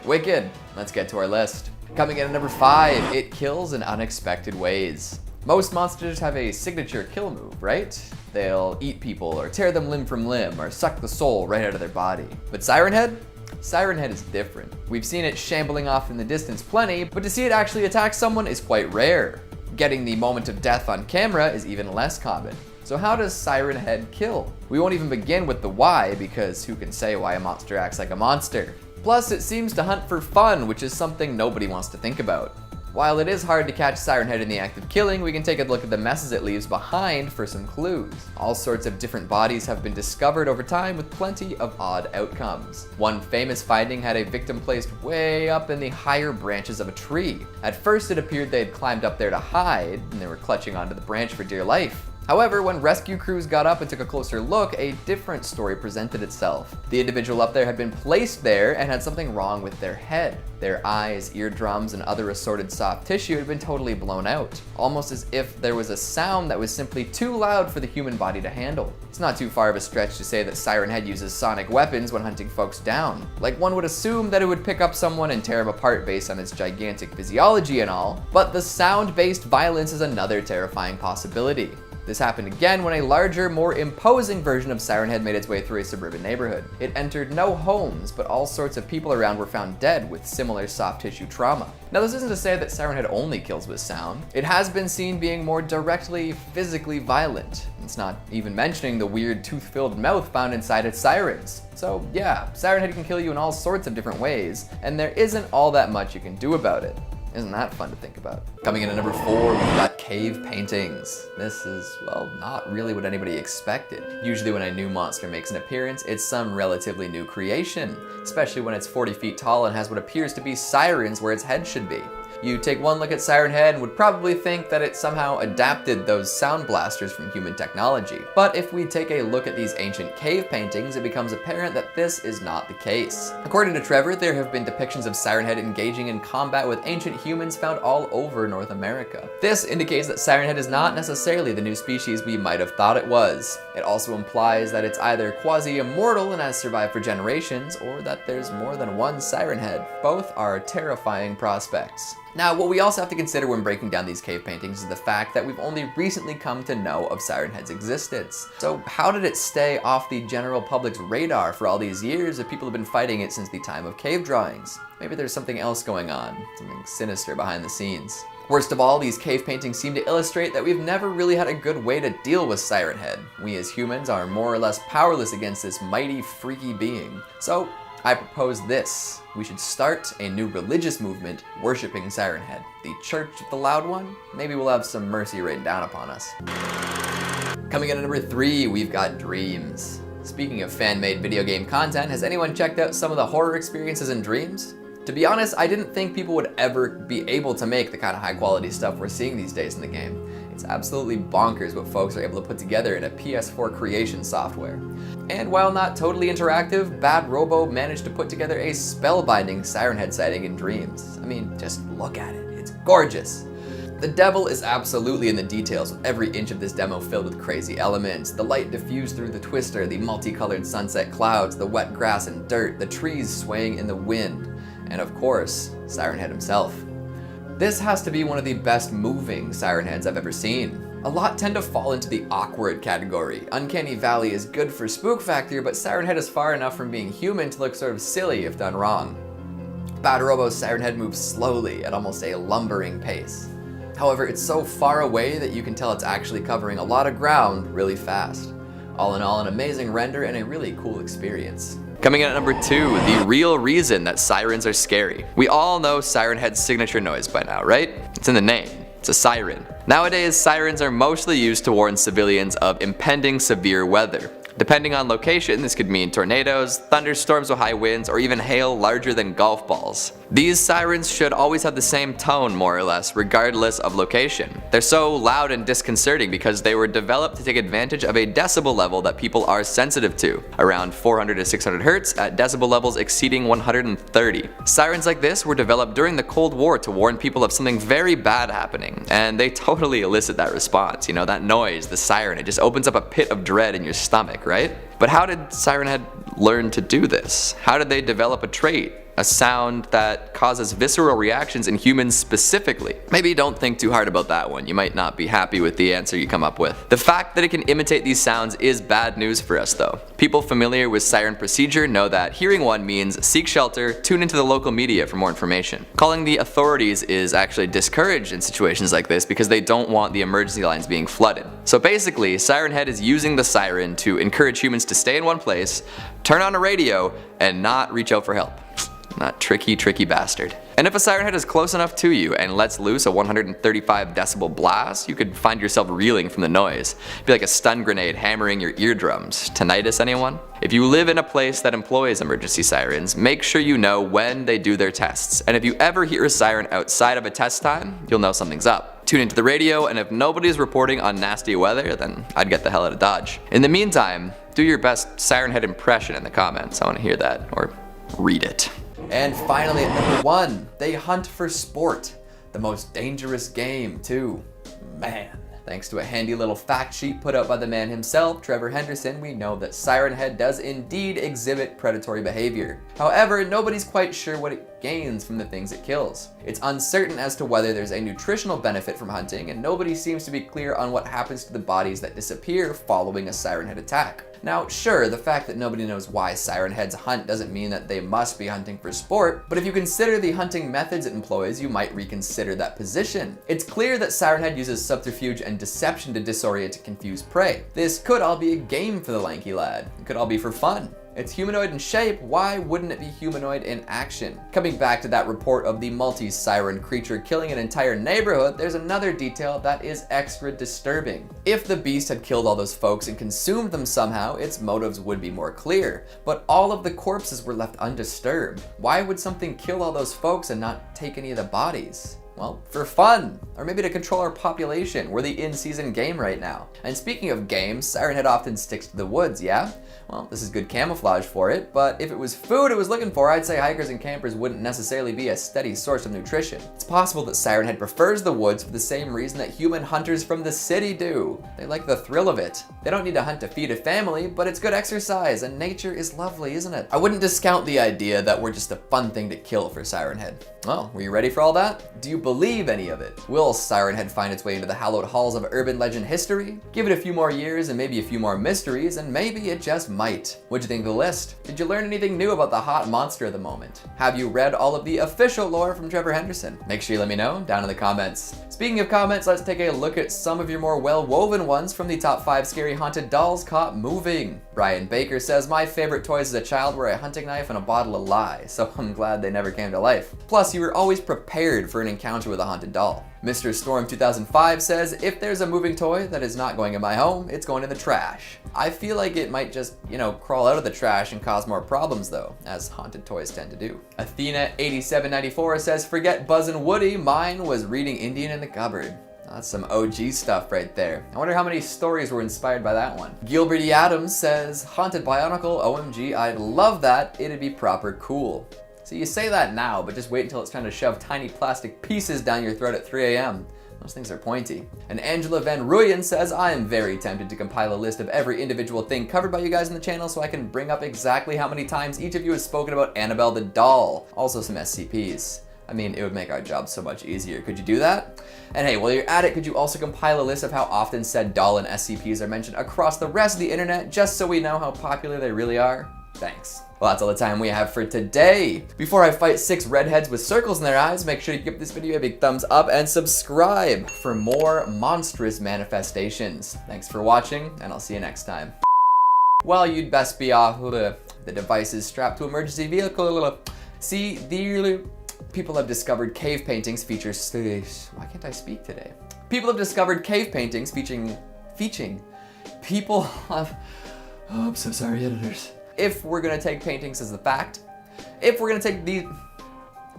Wicked. Let's get to our list. Coming in at number 5, it kills in unexpected ways. Most monsters have a signature kill move, right? They'll eat people, or tear them limb from limb, or suck the soul right out of their body. But Siren Head? Siren Head is different. We've seen it shambling off in the distance plenty, but to see it actually attack someone is quite rare. Getting the moment of death on camera is even less common. So how does Siren Head kill? We won't even begin with the why, because who can say why a monster acts like a monster? Plus, it seems to hunt for fun, which is something nobody wants to think about. While it is hard to catch Siren Head in the act of killing, we can take a look at the messes it leaves behind for some clues. All sorts of different bodies have been discovered over time with plenty of odd outcomes. One famous finding had a victim placed way up in the higher branches of a tree. At first it appeared they had climbed up there to hide, and they were clutching onto the branch for dear life. However, when rescue crews got up and took a closer look, a different story presented itself. The individual up there had been placed there and had something wrong with their head. Their eyes, eardrums, and other assorted soft tissue had been totally blown out, almost as if there was a sound that was simply too loud for the human body to handle. It's not too far of a stretch to say that Siren Head uses sonic weapons when hunting folks down. Like, one would assume that it would pick up someone and tear him apart based on its gigantic physiology and all, but the sound-based violence is another terrifying possibility. This happened again when a larger, more imposing version of Siren Head made its way through a suburban neighborhood. It entered no homes, but all sorts of people around were found dead with similar soft tissue trauma. Now, this isn't to say that Siren Head only kills with sound. It has been seen being more directly, physically violent. It's not even mentioning the weird tooth-filled mouth found inside its sirens. So yeah, Siren Head can kill you in all sorts of different ways, and there isn't all that much you can do about it. Isn't that fun to think about? Coming in at number 4, we've got cave paintings. This is, well, not really what anybody expected. Usually when a new monster makes an appearance, it's some relatively new creation, especially when it's 40 feet tall and has what appears to be sirens where its head should be. You take one look at Siren Head and would probably think that it somehow adapted those sound blasters from human technology. But if we take a look at these ancient cave paintings, it becomes apparent that this is not the case. According to Trevor, there have been depictions of Siren Head engaging in combat with ancient humans found all over North America. This indicates that Siren Head is not necessarily the new species we might have thought it was. It also implies that it's either quasi-immortal and has survived for generations, or that there's more than one Siren Head. Both are terrifying prospects. Now, what we also have to consider when breaking down these cave paintings is the fact that we've only recently come to know of Siren Head's existence. So how did it stay off the general public's radar for all these years if people have been fighting it since the time of cave drawings? Maybe there's something else going on, something sinister behind the scenes. Worst of all, these cave paintings seem to illustrate that we've never really had a good way to deal with Siren Head. We as humans are more or less powerless against this mighty, freaky being. So I propose this. We should start a new religious movement worshiping Siren Head. The Church of the Loud One? Maybe we'll have some mercy rained down upon us. Coming in at number 3, we've got Dreams. Speaking of fan-made video game content, has anyone checked out some of the horror experiences in Dreams? To be honest, I didn't think people would ever be able to make the kind of high-quality stuff we're seeing these days in the game. It's absolutely bonkers what folks are able to put together in a PS4 creation software. And while not totally interactive, Bad Robo managed to put together a spellbinding Siren Head sighting in dreams. I mean, just look at it. It's gorgeous. The devil is absolutely in the details, with every inch of this demo filled with crazy elements. The light diffused through the twister, the multicolored sunset clouds, the wet grass and dirt, the trees swaying in the wind, and of course, Siren Head himself. This has to be one of the best moving Siren Heads I've ever seen. A lot tend to fall into the awkward category. Uncanny Valley is good for spook factor, but Siren Head is far enough from being human to look sort of silly if done wrong. Bad Robo's Siren Head moves slowly at almost a lumbering pace. However, it's so far away that you can tell it's actually covering a lot of ground really fast. All in all, an amazing render and a really cool experience. Coming in at number 2, the real reason that sirens are scary. We all know Siren Head's signature noise by now, right? It's in the name. It's a siren. Nowadays, sirens are mostly used to warn civilians of impending severe weather. Depending on location, this could mean tornadoes, thunderstorms with high winds, or even hail larger than golf balls. These sirens should always have the same tone, more or less, regardless of location. They're so loud and disconcerting because they were developed to take advantage of a decibel level that people are sensitive to, around 400 to 600 Hz at decibel levels exceeding 130. Sirens like this were developed during the Cold War to warn people of something very bad happening, and they totally elicit that response. You know, that noise, the siren, it just opens up a pit of dread in your stomach, right? But how did Siren Head learn to do this? How did they develop a trait? A sound that causes visceral reactions in humans specifically? Maybe don't think too hard about that one. You might not be happy with the answer you come up with. The fact that it can imitate these sounds is bad news for us though. People familiar with siren procedure know that hearing one means seek shelter, tune into the local media for more information. Calling the authorities is actually discouraged in situations like this because they don't want the emergency lines being flooded. So basically, Siren Head is using the siren to encourage humans to stay in one place, turn on a radio, and not reach out for help. That tricky bastard. And if a siren head is close enough to you and lets loose a 135 decibel blast, you could find yourself reeling from the noise. It'd be like a stun grenade hammering your eardrums. Tinnitus, anyone? If you live in a place that employs emergency sirens, make sure you know when they do their tests. And if you ever hear a siren outside of a test time, you'll know something's up. Tune into the radio, and if nobody's reporting on nasty weather, then I'd get the hell out of Dodge. In the meantime, do your best siren head impression in the comments. I want to hear that, or read it. And finally at number 1, they hunt for sport. The most dangerous game too. Man. Thanks to a handy little fact sheet put out by the man himself, Trevor Henderson, we know that Siren Head does indeed exhibit predatory behavior. However, nobody's quite sure what it gains from the things it kills. It's uncertain as to whether there's a nutritional benefit from hunting, and nobody seems to be clear on what happens to the bodies that disappear following a Siren Head attack. Now, sure, the fact that nobody knows why Siren Heads hunt doesn't mean that they must be hunting for sport, but if you consider the hunting methods it employs, you might reconsider that position. It's clear that Siren Head uses subterfuge and deception to disorient and confuse prey. This could all be a game for the lanky lad. It could all be for fun. It's humanoid in shape, why wouldn't it be humanoid in action? Coming back to that report of the multi-siren creature killing an entire neighborhood, there's another detail that is extra disturbing. If the beast had killed all those folks and consumed them somehow, its motives would be more clear. But all of the corpses were left undisturbed. Why would something kill all those folks and not take any of the bodies? Well, for fun, or maybe to control our population. We're the in-season game right now. And speaking of games, Siren Head often sticks to the woods, yeah? Well, this is good camouflage for it, but if it was food it was looking for, I'd say hikers and campers wouldn't necessarily be a steady source of nutrition. It's possible that Siren Head prefers the woods for the same reason that human hunters from the city do. They like the thrill of it. They don't need to hunt to feed a family, but it's good exercise, and nature is lovely, isn't it? I wouldn't discount the idea that we're just a fun thing to kill for Siren Head. Well, were you ready for all that? Do you believe any of it? Will Siren Head find its way into the hallowed halls of urban legend history? Give it a few more years and maybe a few more mysteries, and maybe it just might. What'd you think of the list? Did you learn anything new about the hot monster of the moment? Have you read all of the official lore from Trevor Henderson? Make sure you let me know down in the comments. Speaking of comments, let's take a look at some of your more well-woven ones from the top 5 scary haunted dolls caught moving. Brian Baker says, my favorite toys as a child were a hunting knife and a bottle of lye, so I'm glad they never came to life. Plus, you were always prepared for an encounter with a haunted doll. Mr. Storm 2005 says, if there's a moving toy that is not going in my home, it's going in the trash. I feel like it might just, crawl out of the trash and cause more problems though, as haunted toys tend to do. Athena 8794 says, forget Buzz and Woody, mine was reading Indian in the cupboard. That's some OG stuff right there. I wonder how many stories were inspired by that one. Gilbert E. Adams says, Haunted Bionicle, OMG, I'd love that. It'd be proper cool. So you say that now, but just wait until it's trying to shove tiny plastic pieces down your throat at 3 a.m. Those things are pointy. And Angela Van Ruyen says, I am very tempted to compile a list of every individual thing covered by you guys in the channel so I can bring up exactly how many times each of you has spoken about Annabelle the doll. Also some SCPs. I mean, it would make our job so much easier. Could you do that? And hey, while you're at it, could you also compile a list of how often said doll and SCPs are mentioned across the rest of the internet, just so we know how popular they really are? Thanks. Well, that's all the time we have for today. Before I fight 6 redheads with circles in their eyes, make sure you give this video a big thumbs up and subscribe for more monstrous manifestations. Thanks for watching, and I'll see you next time. Well, you'd best be off the devices strapped to emergency vehicle. See, people have discovered cave paintings feature. Why can't I speak today? People have discovered cave paintings featuring. People have. Oh, I'm so sorry, editors. If we're gonna take paintings as the fact, if we're gonna take these.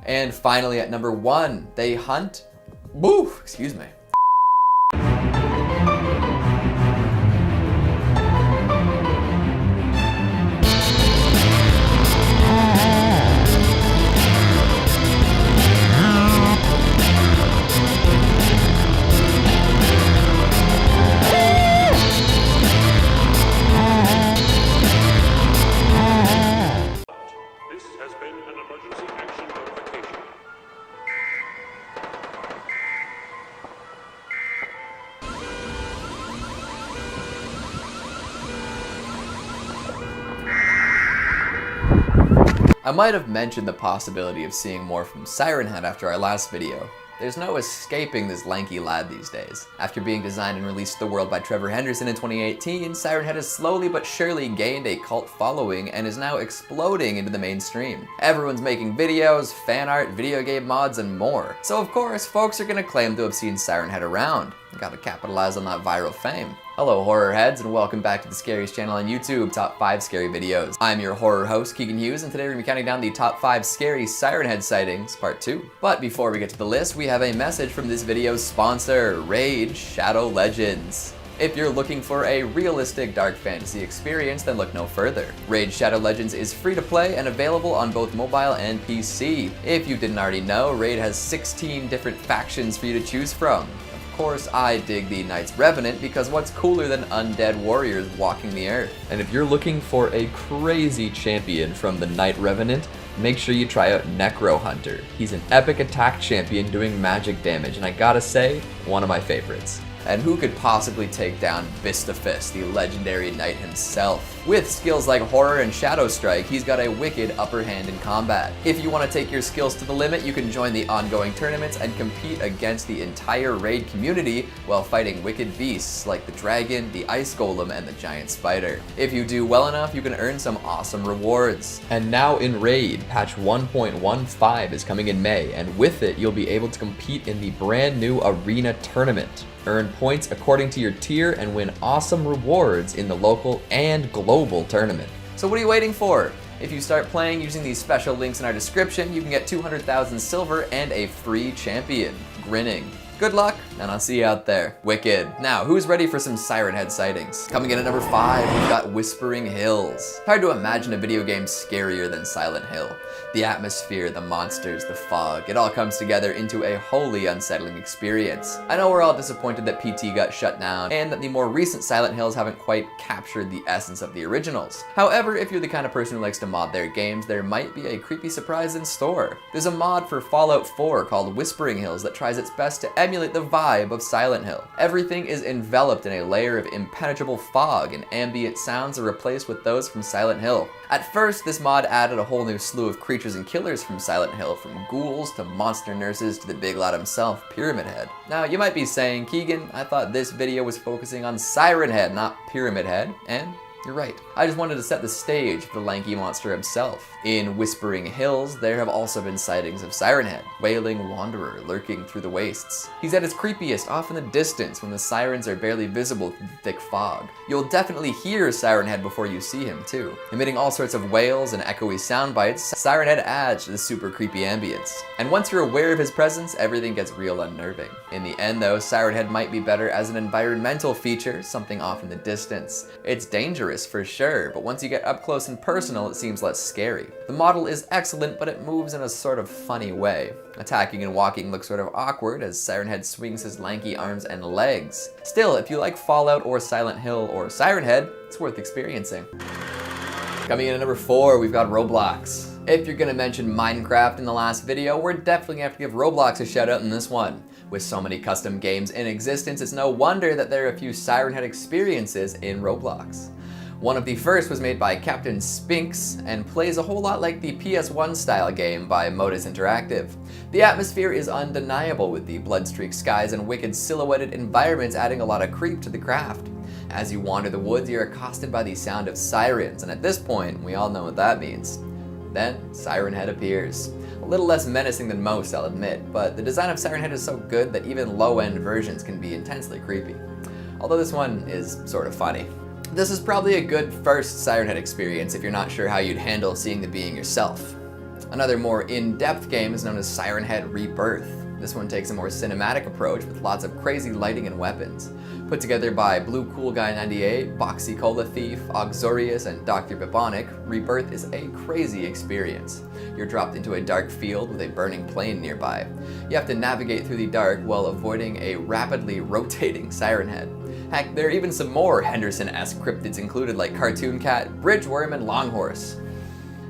And finally, at number 1, they hunt. Woo! Excuse me. I might have mentioned the possibility of seeing more from Siren Head after our last video. There's no escaping this lanky lad these days. After being designed and released to the world by Trevor Henderson in 2018, Siren Head has slowly but surely gained a cult following and is now exploding into the mainstream. Everyone's making videos, fan art, video game mods, and more. So of course, folks are gonna claim to have seen Siren Head around. Gotta capitalize on that viral fame. Hello horror heads, and welcome back to the Scariest channel on YouTube, Top 5 Scary Videos. I'm your horror host, Keegan Hughes, and today we're gonna be counting down the top 5 scary Siren Head sightings, part 2. But before we get to the list, we have a message from this video's sponsor, Raid Shadow Legends. If you're looking for a realistic dark fantasy experience, then look no further. Raid Shadow Legends is free to play and available on both mobile and PC. If you didn't already know, Raid has 16 different factions for you to choose from. Of course, I dig the Knights Revenant because what's cooler than undead warriors walking the earth? And if you're looking for a crazy champion from the Knight Revenant, make sure you try out Necro Hunter. He's an epic attack champion doing magic damage, and I gotta say, one of my favorites. And who could possibly take down Vistafist, the legendary knight himself? With skills like Horror and Shadow Strike, he's got a wicked upper hand in combat. If you want to take your skills to the limit, you can join the ongoing tournaments and compete against the entire raid community while fighting wicked beasts like the dragon, the ice golem, and the giant spider. If you do well enough, you can earn some awesome rewards. And now in Raid, patch 1.15 is coming in May, and with it, you'll be able to compete in the brand new arena tournament. Earn points according to your tier and win awesome rewards in the local and global tournament. So what are you waiting for? If you start playing using these special links in our description, you can get 200,000 silver and a free champion. Grinning. Good luck, and I'll see you out there. Wicked. Now, who's ready for some Siren Head sightings? Coming in at number 5, we've got Whispering Hills. Hard to imagine a video game scarier than Silent Hill. The atmosphere, the monsters, the fog, it all comes together into a wholly unsettling experience. I know we're all disappointed that PT got shut down, and that the more recent Silent Hills haven't quite captured the essence of the originals. However, if you're the kind of person who likes to mod their games, there might be a creepy surprise in store. There's a mod for Fallout 4 called Whispering Hills that tries its best to emulate the vibe of Silent Hill. Everything is enveloped in a layer of impenetrable fog, and ambient sounds are replaced with those from Silent Hill. At first, this mod added a whole new slew of creatures and killers from Silent Hill, from ghouls to monster nurses to the big lad himself, Pyramid Head. Now, you might be saying, Keegan, I thought this video was focusing on Siren Head, not Pyramid Head, and You're right. I just wanted to set the stage for the lanky monster himself. In Whispering Hills, there have also been sightings of Siren Head, wailing wanderer lurking through the wastes. He's at his creepiest off in the distance when the sirens are barely visible through the thick fog. You'll definitely hear Siren Head before you see him too. Emitting all sorts of wails and echoey sound bites, Siren Head adds to the super creepy ambience. And once you're aware of his presence, everything gets real unnerving. In the end though, Siren Head might be better as an environmental feature, something off in the distance. It's dangerous for sure, but once you get up close and personal, it seems less scary. The model is excellent, but it moves in a sort of funny way. Attacking and walking looks sort of awkward as Siren Head swings his lanky arms and legs. Still, if you like Fallout or Silent Hill or Siren Head, it's worth experiencing. Coming in at number 4, we've got Roblox. If you're gonna mention Minecraft in the last video, we're definitely gonna have to give Roblox a shout out in this one. With so many custom games in existence, it's no wonder that there are a few Siren Head experiences in Roblox. One of the first was made by Captain Spinks and plays a whole lot like the PS1 style game by Modus Interactive. The atmosphere is undeniable with the bloodstreaked skies and wicked silhouetted environments adding a lot of creep to the craft. As you wander the woods, you're accosted by the sound of sirens, and at this point, we all know what that means. Then, Siren Head appears. A little less menacing than most, I'll admit, but the design of Siren Head is so good that even low-end versions can be intensely creepy. Although this one is sort of funny. This is probably a good first Siren Head experience if you're not sure how you'd handle seeing the being yourself. Another more in-depth game is known as Siren Head Rebirth. This one takes a more cinematic approach with lots of crazy lighting and weapons. Put together by Blue Cool Guy 98, Boxy Cola Thief, Auxorius, and Dr. Bibonic, Rebirth is a crazy experience. You're dropped into a dark field with a burning plane nearby. You have to navigate through the dark while avoiding a rapidly rotating Siren Head. Heck, there are even some more Henderson-esque cryptids included like Cartoon Cat, Bridgeworm, and Longhorse.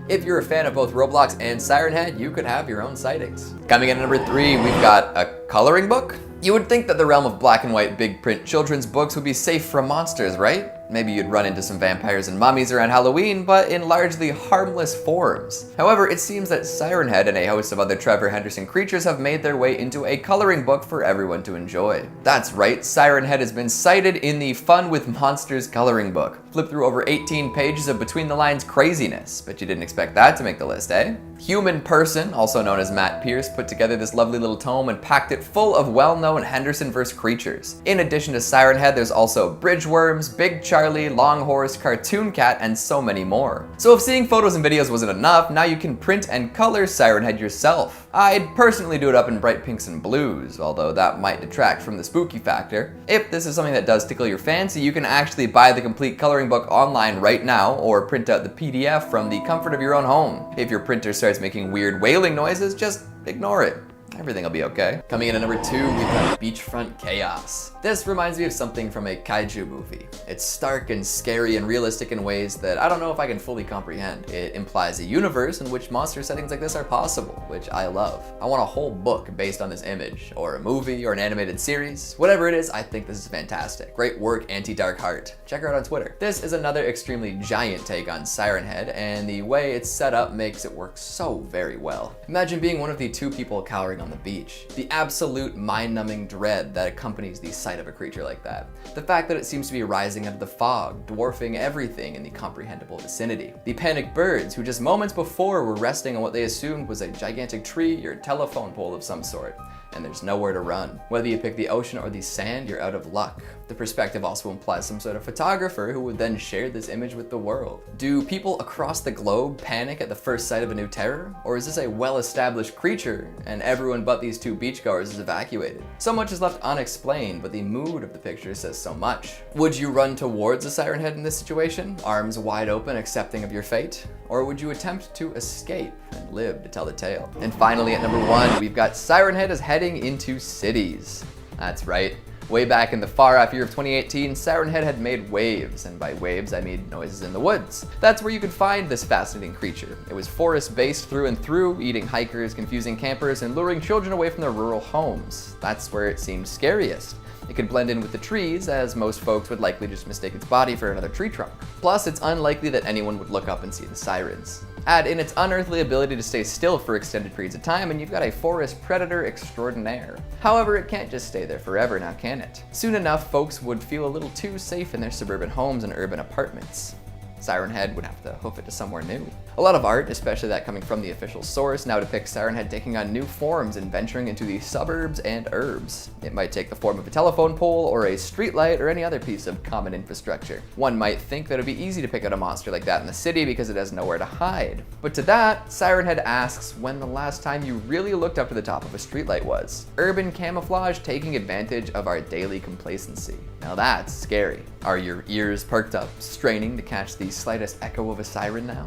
If you're a fan of both Roblox and Siren Head, you could have your own sightings. Coming in at number 3, we've got a coloring book. You would think that the realm of black and white big print children's books would be safe from monsters, right? Maybe you'd run into some vampires and mummies around Halloween, but in largely harmless forms. However, it seems that Siren Head and a host of other Trevor Henderson creatures have made their way into a coloring book for everyone to enjoy. That's right, Siren Head has been cited in the Fun with Monsters coloring book. Flip through over 18 pages of between the lines craziness, but you didn't expect that to make the list, eh? Human Person, also known as Matt Pierce, put together this lovely little tome and packed it full of well-known Henderson-verse creatures. In addition to Siren Head, there's also Bridgeworms, Big Charlie, Longhorse, Cartoon Cat, and so many more. So if seeing photos and videos wasn't enough, now you can print and color Siren Head yourself. I'd personally do it up in bright pinks and blues, although that might detract from the spooky factor. If this is something that does tickle your fancy, you can actually buy the complete coloring book online right now, or print out the PDF from the comfort of your own home. If your printer starts making weird wailing noises, just ignore it. Everything will be okay. Coming in at number 2, we've got Beachfront Chaos. This reminds me of something from a kaiju movie. It's stark and scary and realistic in ways that I don't know if I can fully comprehend. It implies a universe in which monster settings like this are possible, which I love. I want a whole book based on this image, or a movie, or an animated series. Whatever it is, I think this is fantastic. Great work, Anti-Dark Heart. Check her out on Twitter. This is another extremely giant take on Siren Head, and the way it's set up makes it work so very well. Imagine being one of the 2 people cowering on the beach. The absolute mind-numbing dread that accompanies the sight of a creature like that. The fact that it seems to be rising out of the fog, dwarfing everything in the comprehensible vicinity. The panicked birds who just moments before were resting on what they assumed was a gigantic tree or telephone pole of some sort. And there's nowhere to run. Whether you pick the ocean or the sand, you're out of luck. The perspective also implies some sort of photographer who would then share this image with the world. Do people across the globe panic at the first sight of a new terror? Or is this a well-established creature and everyone but these 2 beachgoers is evacuated? So much is left unexplained, but the mood of the picture says so much. Would you run towards a Siren Head in this situation, arms wide open, accepting of your fate? Or would you attempt to escape and live to tell the tale? And finally, at number 1, we've got Siren Head is heading into cities. That's right. Way back in the far-off year of 2018, Siren Head had made waves, and by waves I mean noises in the woods. That's where you could find this fascinating creature. It was forest-based through and through, eating hikers, confusing campers, and luring children away from their rural homes. That's where it seemed scariest. It could blend in with the trees, as most folks would likely just mistake its body for another tree trunk. Plus, it's unlikely that anyone would look up and see the sirens. Add in its unearthly ability to stay still for extended periods of time, and you've got a forest predator extraordinaire. However, it can't just stay there forever now, can it? Soon enough, folks would feel a little too safe in their suburban homes and urban apartments. Siren Head would have to hoof it to somewhere new. A lot of art, especially that coming from the official source, now depicts Siren Head taking on new forms and venturing into the suburbs and urbs. It might take the form of a telephone pole or a streetlight or any other piece of common infrastructure. One might think that it would be easy to pick out a monster like that in the city because it has nowhere to hide. But to that, Siren Head asks when the last time you really looked up to the top of a streetlight was. Urban camouflage taking advantage of our daily complacency. Now that's scary. Are your ears perked up, straining to catch the slightest echo of a siren now?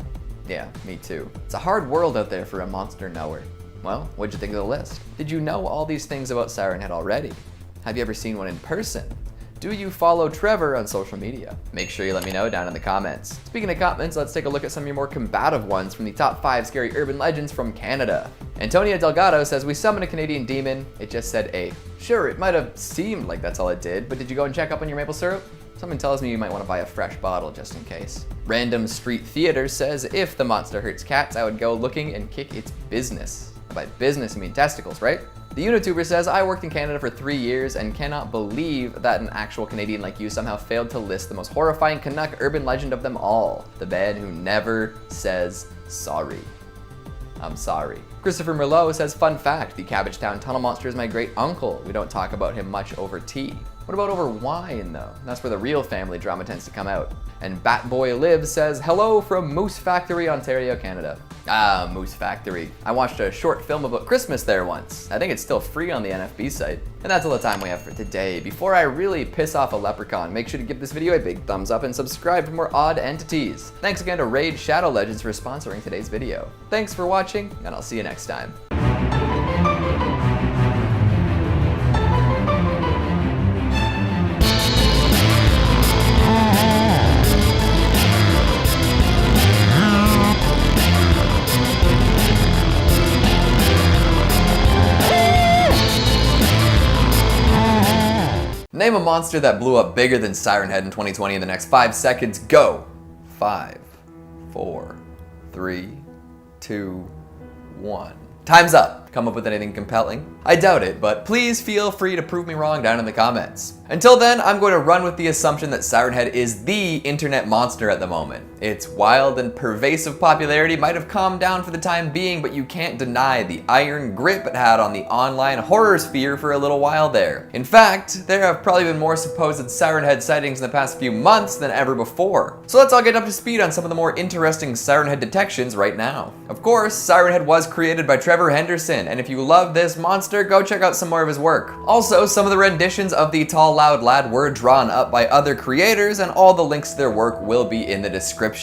Yeah, me too. It's a hard world out there for a monster knower. Well, what'd you think of the list? Did you know all these things about Siren Head already? Have you ever seen one in person? Do you follow Trevor on social media? Make sure you let me know down in the comments. Speaking of comments, let's take a look at some of your more combative ones from the top 5 scary urban legends from Canada. Antonia Delgado says, we summoned a Canadian demon. It just said A. Sure, it might have seemed like that's all it did, but did you go and check up on your maple syrup? Something tells me you might want to buy a fresh bottle just in case. Random Street Theater says, if the monster hurts cats, I would go looking and kick its business. By business, I mean testicles, right? The Unituber says, I worked in Canada for 3 years and cannot believe that an actual Canadian like you somehow failed to list the most horrifying Canuck urban legend of them all. The man who never says sorry. I'm sorry. Christopher Merlot says, fun fact, the Cabbagetown Tunnel Monster is my great uncle. We don't talk about him much over tea. What about over wine though? That's where the real family drama tends to come out. And Batboy Lives says, hello from Moose Factory, Ontario, Canada. Ah, Moose Factory. I watched a short film about Christmas there once. I think it's still free on the NFB site. And that's all the time we have for today. Before I really piss off a leprechaun, make sure to give this video a big thumbs up and subscribe for more odd entities. Thanks again to Raid Shadow Legends for sponsoring today's video. Thanks for watching, and I'll see you next time. Name a monster that blew up bigger than Siren Head in 2020 in the next 5 seconds. Go! 5, 4, 3, 2, 1. Time's up. Come up with anything compelling? I doubt it, but please feel free to prove me wrong down in the comments. Until then, I'm going to run with the assumption that Siren Head is the internet monster at the moment. Its wild and pervasive popularity might have calmed down for the time being, but you can't deny the iron grip it had on the online horror sphere for a little while there. In fact, there have probably been more supposed Siren Head sightings in the past few months than ever before. So let's all get up to speed on some of the more interesting Siren Head detections right now. Of course, Siren Head was created by Trevor Henderson, and if you love this monster, go check out some more of his work. Also, some of the renditions of the Tall Loud Lad were drawn up by other creators, and all the links to their work will be in the description.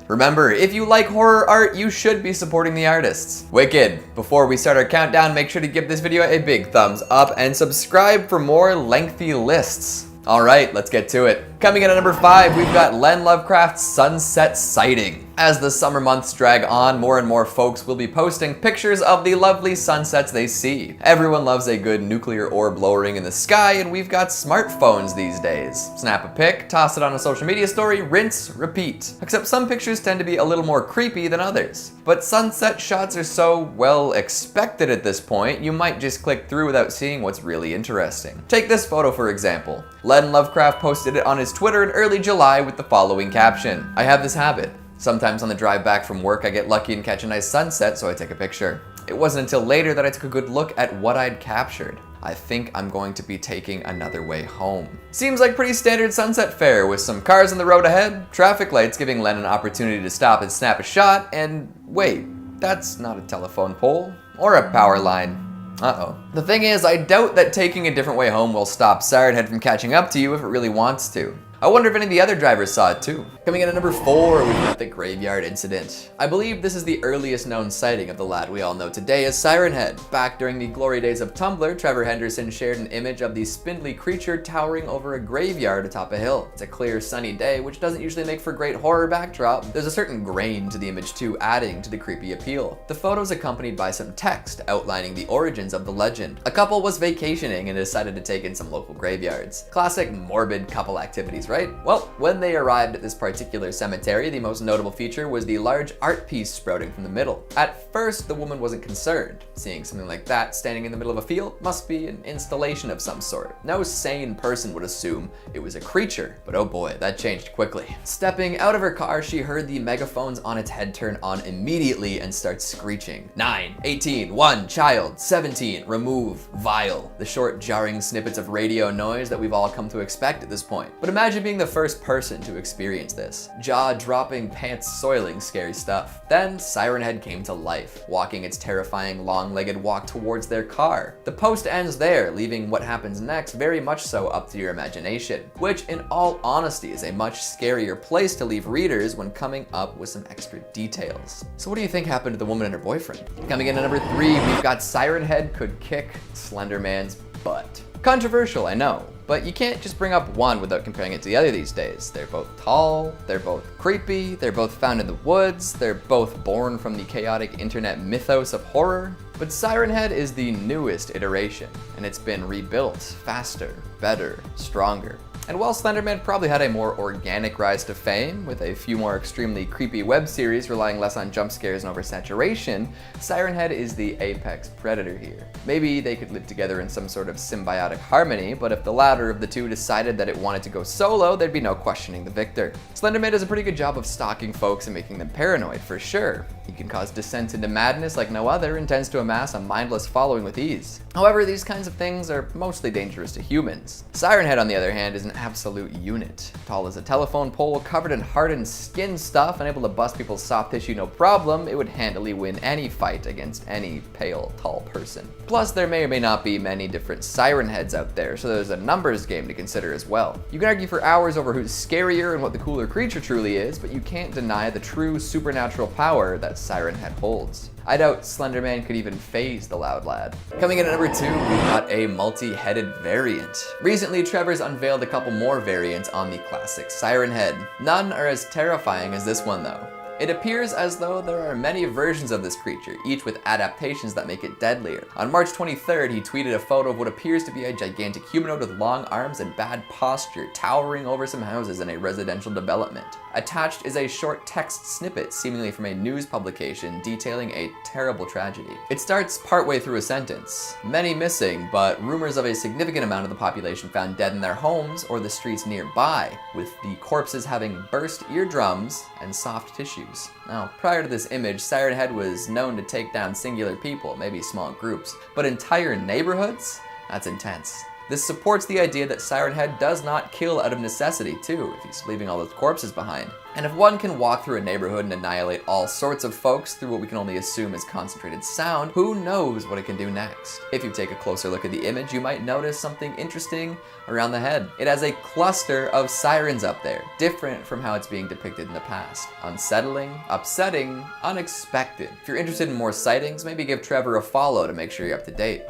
Remember, if you like horror art, you should be supporting the artists. Wicked! Before we start our countdown, make sure to give this video a big thumbs up and subscribe for more lengthy lists. Alright, let's get to it. Coming in at number 5, we've got Len Lovecraft's Sunset Sighting. As the summer months drag on, more and more folks will be posting pictures of the lovely sunsets they see. Everyone loves a good nuclear orb lowering in the sky, and we've got smartphones these days. Snap a pic, toss it on a social media story, rinse, repeat. Except some pictures tend to be a little more creepy than others. But sunset shots are so well expected at this point, you might just click through without seeing what's really interesting. Take this photo for example. Len Lovecraft posted it on his Twitter in early July with the following caption. I have this habit. Sometimes on the drive back from work, I get lucky and catch a nice sunset, so I take a picture. It wasn't until later that I took a good look at what I'd captured. I think I'm going to be taking another way home. Seems like pretty standard sunset fare with some cars on the road ahead, traffic lights giving Len an opportunity to stop and snap a shot, and wait, that's not a telephone pole or a power line. Uh-oh. The thing is, I doubt that taking a different way home will stop Siren Head from catching up to you if it really wants to. I wonder if any of the other drivers saw it too. Coming in at number 4, we've got the Graveyard Incident. I believe this is the earliest known sighting of the lad we all know today as Siren Head. Back during the glory days of Tumblr, Trevor Henderson shared an image of the spindly creature towering over a graveyard atop a hill. It's a clear, sunny day, which doesn't usually make for great horror backdrop. There's a certain grain to the image too, adding to the creepy appeal. The photo's accompanied by some text outlining the origins of the legend. A couple was vacationing and decided to take in some local graveyards. Classic morbid couple activities, right? right? Well, when they arrived at this particular cemetery, the most notable feature was the large art piece sprouting from the middle. At first, the woman wasn't concerned. Seeing something like that standing in the middle of a field must be an installation of some sort. No sane person would assume it was a creature, but oh boy, that changed quickly. Stepping out of her car, she heard the megaphones on its head turn on immediately and start screeching. 9, 18, 1, child, 17, remove, vile. The short, jarring snippets of radio noise that we've all come to expect at this point. But imagine being the first person to experience this. Jaw-dropping, pants-soiling, scary stuff. Then Siren Head came to life, walking its terrifying long-legged walk towards their car. The post ends there, leaving what happens next very much so up to your imagination, which in all honesty is a much scarier place to leave readers when coming up with some extra details. So what do you think happened to the woman and her boyfriend? Coming in at number 3, we've got Siren Head could kick Slender Man's butt. Controversial, I know, but you can't just bring up one without comparing it to the other these days. They're both tall, they're both creepy, they're both found in the woods, they're both born from the chaotic internet mythos of horror. But Siren Head is the newest iteration, and it's been rebuilt faster, better, stronger. And while Slender Man probably had a more organic rise to fame, with a few more extremely creepy web series relying less on jump scares and oversaturation, Siren Head is the apex predator here. Maybe they could live together in some sort of symbiotic harmony, but if the latter of the two decided that it wanted to go solo, there'd be no questioning the victor. Slender Man does a pretty good job of stalking folks and making them paranoid, for sure. He can cause descent into madness like no other and tends to amass a mindless following with ease. However, these kinds of things are mostly dangerous to humans. Siren Head, on the other hand, is an absolute unit. Tall as a telephone pole, covered in hardened skin stuff, and able to bust people's soft tissue no problem, it would handily win any fight against any pale, tall person. Plus, there may or may not be many different Siren Heads out there, so there's a numbers game to consider as well. You can argue for hours over who's scarier and what the cooler creature truly is, but you can't deny the true supernatural power that Siren Head holds. I doubt Slender Man could even phase the loud lad. Coming in at number 2, we've got a multi-headed variant. Recently, Trevor's unveiled a couple more variants on the classic Siren Head. None are as terrifying as this one though. It appears as though there are many versions of this creature, each with adaptations that make it deadlier. On March 23rd, he tweeted a photo of what appears to be a gigantic humanoid with long arms and bad posture, towering over some houses in a residential development. Attached is a short text snippet, seemingly from a news publication, detailing a terrible tragedy. It starts partway through a sentence. Many missing, but rumors of a significant amount of the population found dead in their homes or the streets nearby, with the corpses having burst eardrums and soft tissue. Now, prior to this image, Siren Head was known to take down singular people, maybe small groups, but entire neighborhoods? That's intense. This supports the idea that Siren Head does not kill out of necessity too, if he's leaving all those corpses behind. And if one can walk through a neighborhood and annihilate all sorts of folks through what we can only assume is concentrated sound, who knows what it can do next? If you take a closer look at the image, you might notice something interesting around the head. It has a cluster of sirens up there, different from how it's being depicted in the past. Unsettling, upsetting, unexpected. If you're interested in more sightings, maybe give Trevor a follow to make sure you're up to date.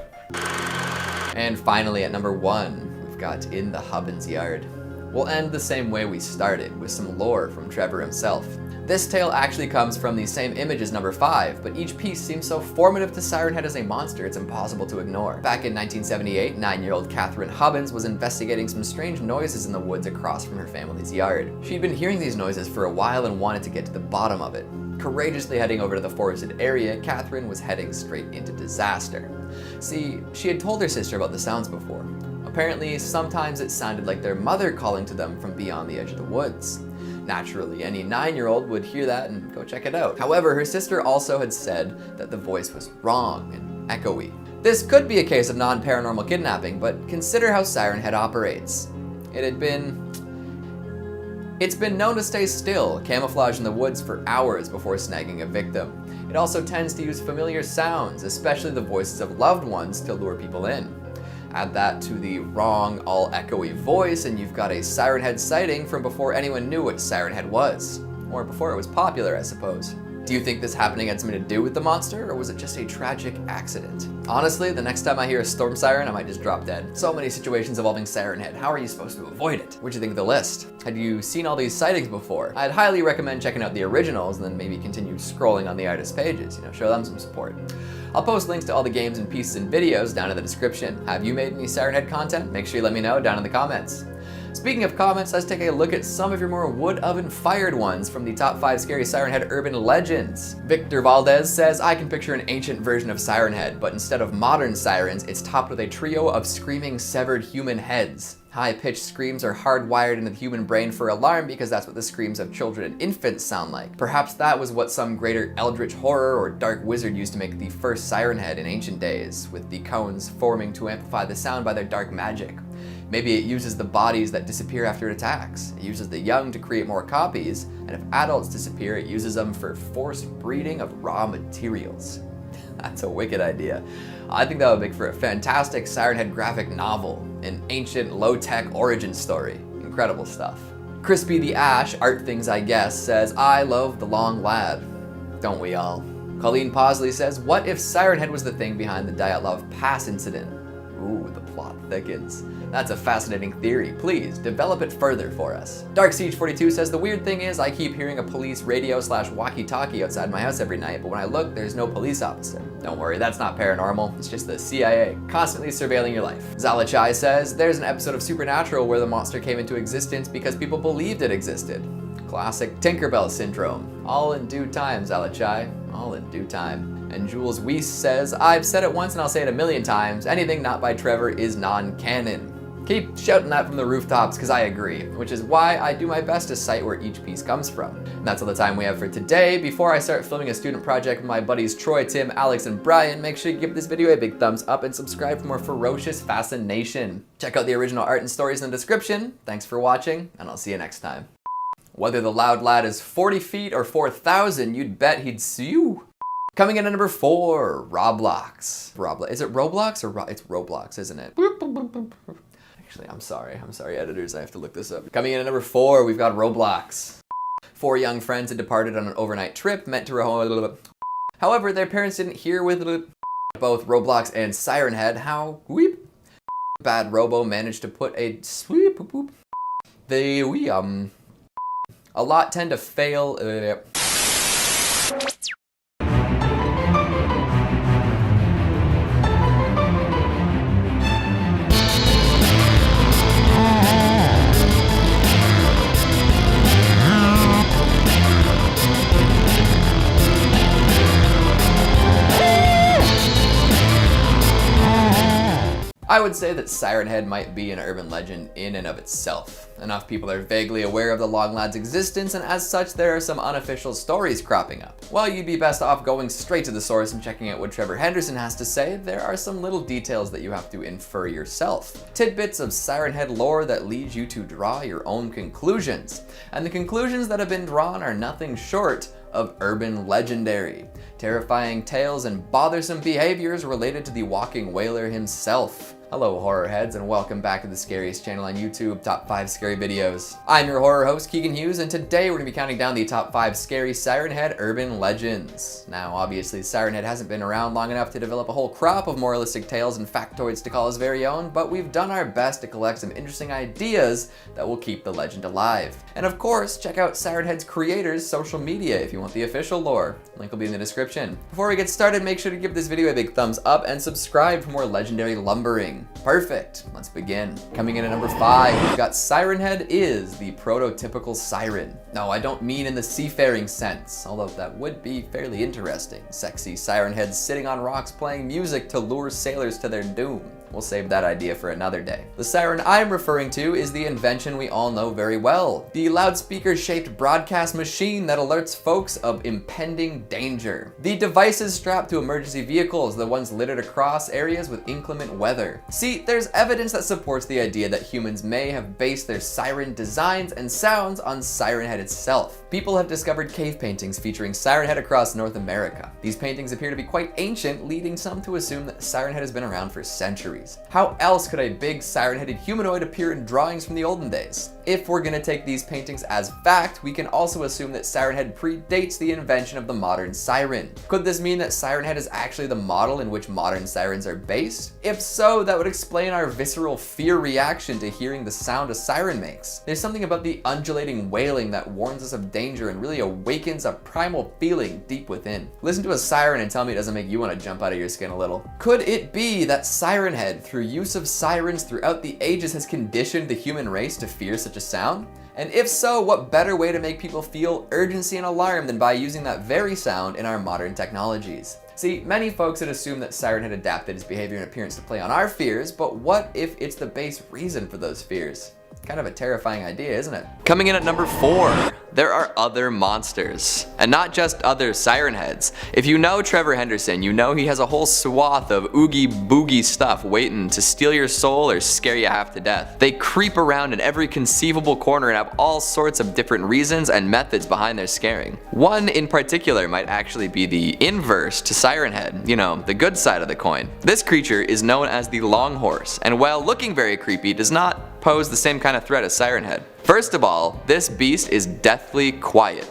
And finally, at number 1, we've got In the Hobbins Yard. We'll end the same way we started, with some lore from Trevor himself. This tale actually comes from the same image as number 5, but each piece seems so formative to Siren Head as a monster it's impossible to ignore. Back in 1978, 9-year-old Catherine Hobbins was investigating some strange noises in the woods across from her family's yard. She'd been hearing these noises for a while and wanted to get to the bottom of it. Courageously heading over to the forested area, Catherine was heading straight into disaster. See, she had told her sister about the sounds before. Apparently, sometimes it sounded like their mother calling to them from beyond the edge of the woods. Naturally, any 9-year-old would hear that and go check it out. However, her sister also had said that the voice was wrong and echoey. This could be a case of non-paranormal kidnapping, but consider how Siren Head operates. It's been known to stay still, camouflage in the woods for hours before snagging a victim. It also tends to use familiar sounds, especially the voices of loved ones, to lure people in. Add that to the wrong, all echoey voice, and you've got a Siren Head sighting from before anyone knew what Siren Head was. Or before it was popular, I suppose. Do you think this happening had something to do with the monster, or was it just a tragic accident? Honestly, the next time I hear a storm siren, I might just drop dead. So many situations involving Siren Head, how are you supposed to avoid it? What'd you think of the list? Had you seen all these sightings before? I'd highly recommend checking out the originals and then maybe continue scrolling on the artist's pages, show them some support. I'll post links to all the games and pieces and videos down in the description. Have you made any Siren Head content? Make sure you let me know down in the comments. Speaking of comments, let's take a look at some of your more wood oven fired ones from the top 5 Scary Siren Head urban legends. Victor Valdez says, I can picture an ancient version of Siren Head, but instead of modern sirens, it's topped with a trio of screaming severed human heads. High-pitched screams are hardwired into the human brain for alarm because that's what the screams of children and infants sound like. Perhaps that was what some greater eldritch horror or dark wizard used to make the first Siren Head in ancient days, with the cones forming to amplify the sound by their dark magic. Maybe it uses the bodies that disappear after it attacks. It uses the young to create more copies, and if adults disappear, it uses them for forced breeding of raw materials. That's a wicked idea. I think that would make for a fantastic Siren Head graphic novel, an ancient low-tech origin story. Incredible stuff. Crispy the Ash, Art Things I Guess, says, I love the long lad. Don't we all? Colleen Posley says, what if Siren Head was the thing behind the Dyatlov Pass incident? Ooh, the plot thickens. That's a fascinating theory. Please, develop it further for us. Dark Siege 42 says, the weird thing is I keep hearing a police radio / walkie-talkie outside my house every night, but when I look, there's no police officer. Don't worry, that's not paranormal. It's just the CIA, constantly surveilling your life. Zalachai says, there's an episode of Supernatural where the monster came into existence because people believed it existed. Classic Tinkerbell syndrome. All in due time, Zalachai. All in due time. And Jules Weiss says, I've said it once and I'll say it a million times, anything not by Trevor is non-canon. Keep shouting that from the rooftops because I agree, which is why I do my best to cite where each piece comes from. And that's all the time we have for today. Before I start filming a student project with my buddies Troy, Tim, Alex, and Brian, make sure you give this video a big thumbs up and subscribe for more ferocious fascination. Check out the original art and stories in the description. Thanks for watching, and I'll see you next time. Whether the loud lad is 40 feet or 4,000, you'd bet he'd sue you. Coming in at number 4, Roblox. Is it Roblox or it's Roblox, isn't it? Actually, I'm sorry, editors, I have to look this up. Coming in at number 4, we've got Roblox. 4 young friends had departed on an overnight trip meant to however, their parents didn't hear with both Roblox and Siren Head how bad Robo managed to put a a lot tend to fail. I would say that Siren Head might be an urban legend in and of itself. Enough people are vaguely aware of the Long Lad's existence, and as such, there are some unofficial stories cropping up. While you'd be best off going straight to the source and checking out what Trevor Henderson has to say, there are some little details that you have to infer yourself. Tidbits of Siren Head lore that lead you to draw your own conclusions. And the conclusions that have been drawn are nothing short of urban legendary. Terrifying tales and bothersome behaviors related to the walking whaler himself. Hello horror heads, and welcome back to the scariest channel on YouTube, Top 5 Scary Videos. I'm your horror host, Keegan Hughes, and today we're going to be counting down the top 5 Scary Siren Head urban legends. Now obviously Siren Head hasn't been around long enough to develop a whole crop of moralistic tales and factoids to call his very own, but we've done our best to collect some interesting ideas that will keep the legend alive. And of course, check out Siren Head's creators' social media if you want the official lore. Link will be in the description. Before we get started, make sure to give this video a big thumbs up and subscribe for more legendary lumbering. Perfect, let's begin. Coming in at number 5, we've got Siren Head is the prototypical siren. No, I don't mean in the seafaring sense, although that would be fairly interesting. Sexy siren heads sitting on rocks playing music to lure sailors to their doom. We'll save that idea for another day. The siren I'm referring to is the invention we all know very well. The loudspeaker-shaped broadcast machine that alerts folks of impending danger. The devices strapped to emergency vehicles, the ones littered across areas with inclement weather. See, there's evidence that supports the idea that humans may have based their siren designs and sounds on Siren Head itself. People have discovered cave paintings featuring Siren Head across North America. These paintings appear to be quite ancient, leading some to assume that Siren Head has been around for centuries. How else could a big siren-headed humanoid appear in drawings from the olden days? If we're gonna take these paintings as fact, we can also assume that Siren Head predates the invention of the modern siren. Could this mean that Siren Head is actually the model in which modern sirens are based? If so, that would explain our visceral fear reaction to hearing the sound a siren makes. There's something about the undulating wailing that warns us of danger and really awakens a primal feeling deep within. Listen to a siren and tell me it doesn't make you want to jump out of your skin a little. Could it be that Siren Head, through use of sirens throughout the ages, has conditioned the human race to fear such a sound? And if so, what better way to make people feel urgency and alarm than by using that very sound in our modern technologies? See, many folks would assume that Siren Head adapted its behavior and appearance to play on our fears, but what if it's the base reason for those fears? Kind of a terrifying idea, isn't it? Coming in at number 4, there are other monsters. And not just other Siren Heads. If you know Trevor Henderson, you know he has a whole swath of oogie boogie stuff waiting to steal your soul or scare you half to death. They creep around in every conceivable corner and have all sorts of different reasons and methods behind their scaring. One in particular might actually be the inverse to Siren Head, you know, the good side of the coin. This creature is known as the Long Horse, and while looking very creepy, does not pose the same kind of threat as Siren Head. First of all, this beast is deathly quiet.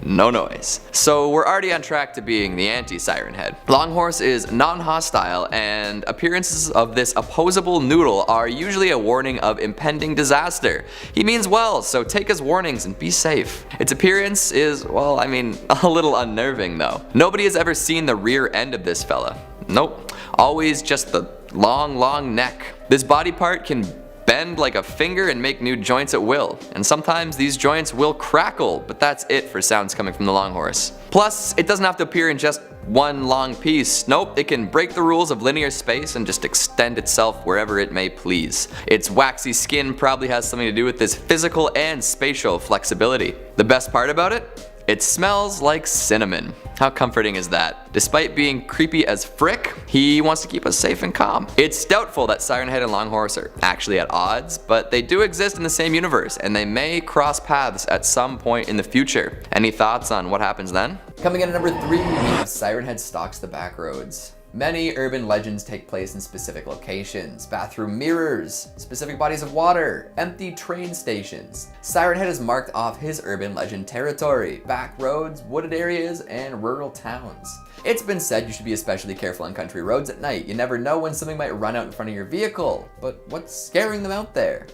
No noise. So we're already on track to being the anti-Siren Head. Longhorse is non-hostile, and appearances of this opposable noodle are usually a warning of impending disaster. He means well, so take his warnings and be safe. Its appearance is, well, I mean, a little unnerving though. Nobody has ever seen the rear end of this fella. Nope. Always just the long neck. This body part can bend like a finger and make new joints at will, and sometimes these joints will crackle, but that's it for sounds coming from the Long Horse. Plus, it doesn't have to appear in just one long piece. Nope, it can break the rules of linear space and just extend itself wherever it may please. Its waxy skin probably has something to do with this physical and spatial flexibility. The best part about it? It smells like cinnamon. How comforting is that? Despite being creepy as frick, he wants to keep us safe and calm. It's doubtful that Siren Head and Longhorse are actually at odds, but they do exist in the same universe, and they may cross paths at some point in the future. Any thoughts on what happens then? Coming in at number 3, we have Siren Head stalks the back roads. Many urban legends take place in specific locations: bathroom mirrors, specific bodies of water, empty train stations. Siren Head has marked off his urban legend territory: back roads, wooded areas, and rural towns. It's been said you should be especially careful on country roads at night. You never know when something might run out in front of your vehicle. But what's scaring them out there?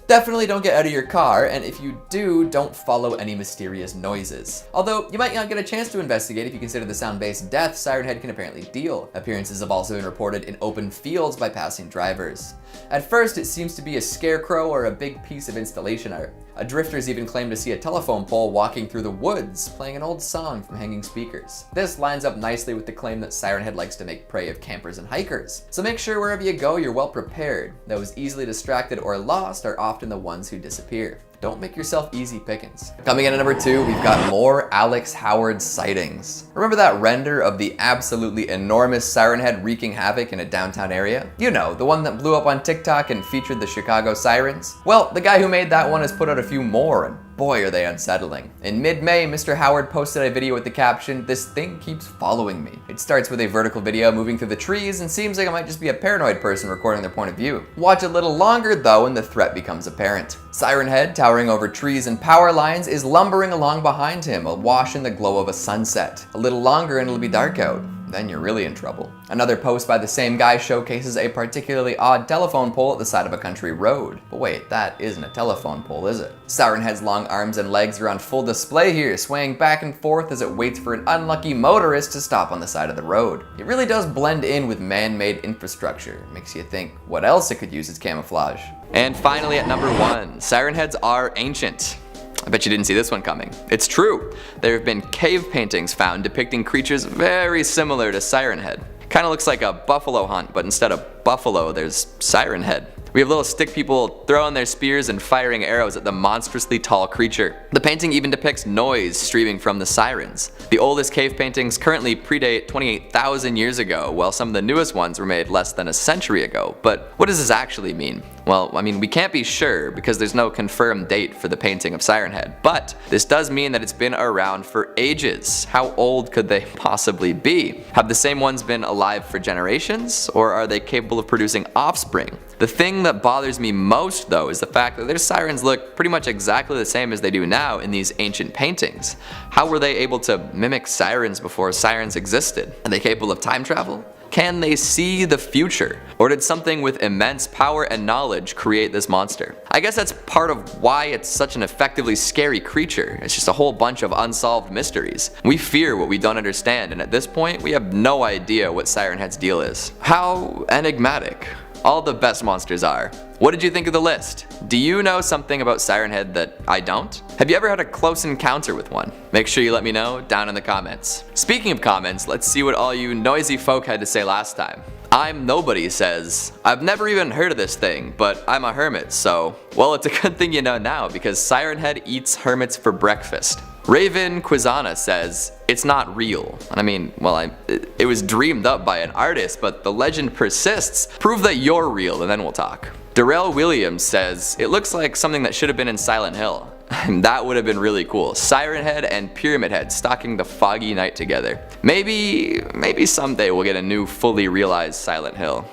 Definitely don't get out of your car, and if you do, don't follow any mysterious noises. Although, you might not get a chance to investigate if you consider the sound-based death Siren Head can apparently deal. Appearances have also been reported in open fields by passing drivers. At first, it seems to be a scarecrow or a big piece of installation art. A drifter's even claimed to see a telephone pole walking through the woods, playing an old song from hanging speakers. This lines up nicely with the claim that Siren Head likes to make prey of campers and hikers. So make sure wherever you go, you're well prepared. Those easily distracted or lost are often the ones who disappear. Don't make yourself easy pickings. Coming in at number 2, we've got more Alex Howard sightings. Remember that render of the absolutely enormous Siren Head wreaking havoc in a downtown area? You know, the one that blew up on TikTok and featured the Chicago Sirens? Well, the guy who made that one has put out a few more, and boy are they unsettling. In mid-May, Mr. Howard posted a video with the caption, "This thing keeps following me." It starts with a vertical video moving through the trees and seems like it might just be a paranoid person recording their point of view. Watch a little longer though and the threat becomes apparent. Siren Head, towering over trees and power lines, is lumbering along behind him, awash in the glow of a sunset. A little longer and it'll be dark out. Then you're really in trouble. Another post by the same guy showcases a particularly odd telephone pole at the side of a country road. But wait, that isn't a telephone pole, is it? Siren Head's long arms and legs are on full display here, swaying back and forth as it waits for an unlucky motorist to stop on the side of the road. It really does blend in with man-made infrastructure. Makes you think what else it could use as camouflage. And finally at number 1, Siren Heads are ancient. I bet you didn't see this one coming. It's true. There have been cave paintings found depicting creatures very similar to Siren Head. Kinda looks like a buffalo hunt, but instead of buffalo, there's Siren Head. We have little stick people throwing their spears and firing arrows at the monstrously tall creature. The painting even depicts noise streaming from the sirens. The oldest cave paintings currently predate 28,000 years ago, while some of the newest ones were made less than a century ago. But what does this actually mean? Well, I mean, we can't be sure because there's no confirmed date for the painting of Siren Head, but this does mean that it's been around for ages. How old could they possibly be? Have the same ones been alive for generations, or are they capable of producing offspring? The thing that bothers me most though is the fact that their sirens look pretty much exactly the same as they do now in these ancient paintings. How were they able to mimic sirens before sirens existed? Are they capable of time travel? Can they see the future? Or did something with immense power and knowledge create this monster? I guess that's part of why it's such an effectively scary creature. It's just a whole bunch of unsolved mysteries. We fear what we don't understand, and at this point, we have no idea what Siren Head's deal is. How enigmatic all the best monsters are. What did you think of the list? Do you know something about Siren Head that I don't? Have you ever had a close encounter with one? Make sure you let me know down in the comments. Speaking of comments, let's see what all you noisy folk had to say last time. I'm Nobody says, I've never even heard of this thing, but I'm a hermit, so... Well, it's a good thing you know now, because Siren Head eats hermits for breakfast. Raven Quizana says, it's not real. And I mean, well, it was dreamed up by an artist, but the legend persists. Prove that you're real and then we'll talk. Darrell Williams says, it looks like something that should have been in Silent Hill. That would have been really cool. Siren Head and Pyramid Head stalking the foggy night together. Maybe someday we'll get a new fully realized Silent Hill.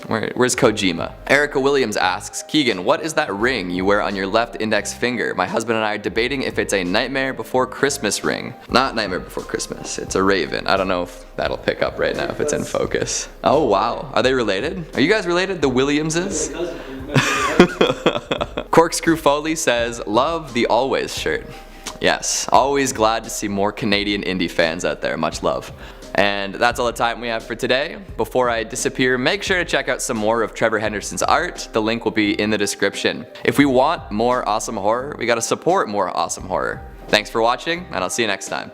Where's Kojima? Erica Williams asks, Keegan, what is that ring you wear on your left index finger? My husband and I are debating if it's a Nightmare Before Christmas ring. Not Nightmare Before Christmas, it's a raven. I don't know if that'll pick up right now if it's in focus. Oh wow, are they related? Are you guys related, the Williamses? Corkscrew Foley says, love the Always shirt. Yes, always glad to see more Canadian indie fans out there, much love. And that's all the time we have for today. Before I disappear, make sure to check out some more of Trevor Henderson's art. The link will be in the description. If we want more awesome horror, we gotta support more awesome horror. Thanks for watching, and I'll see you next time.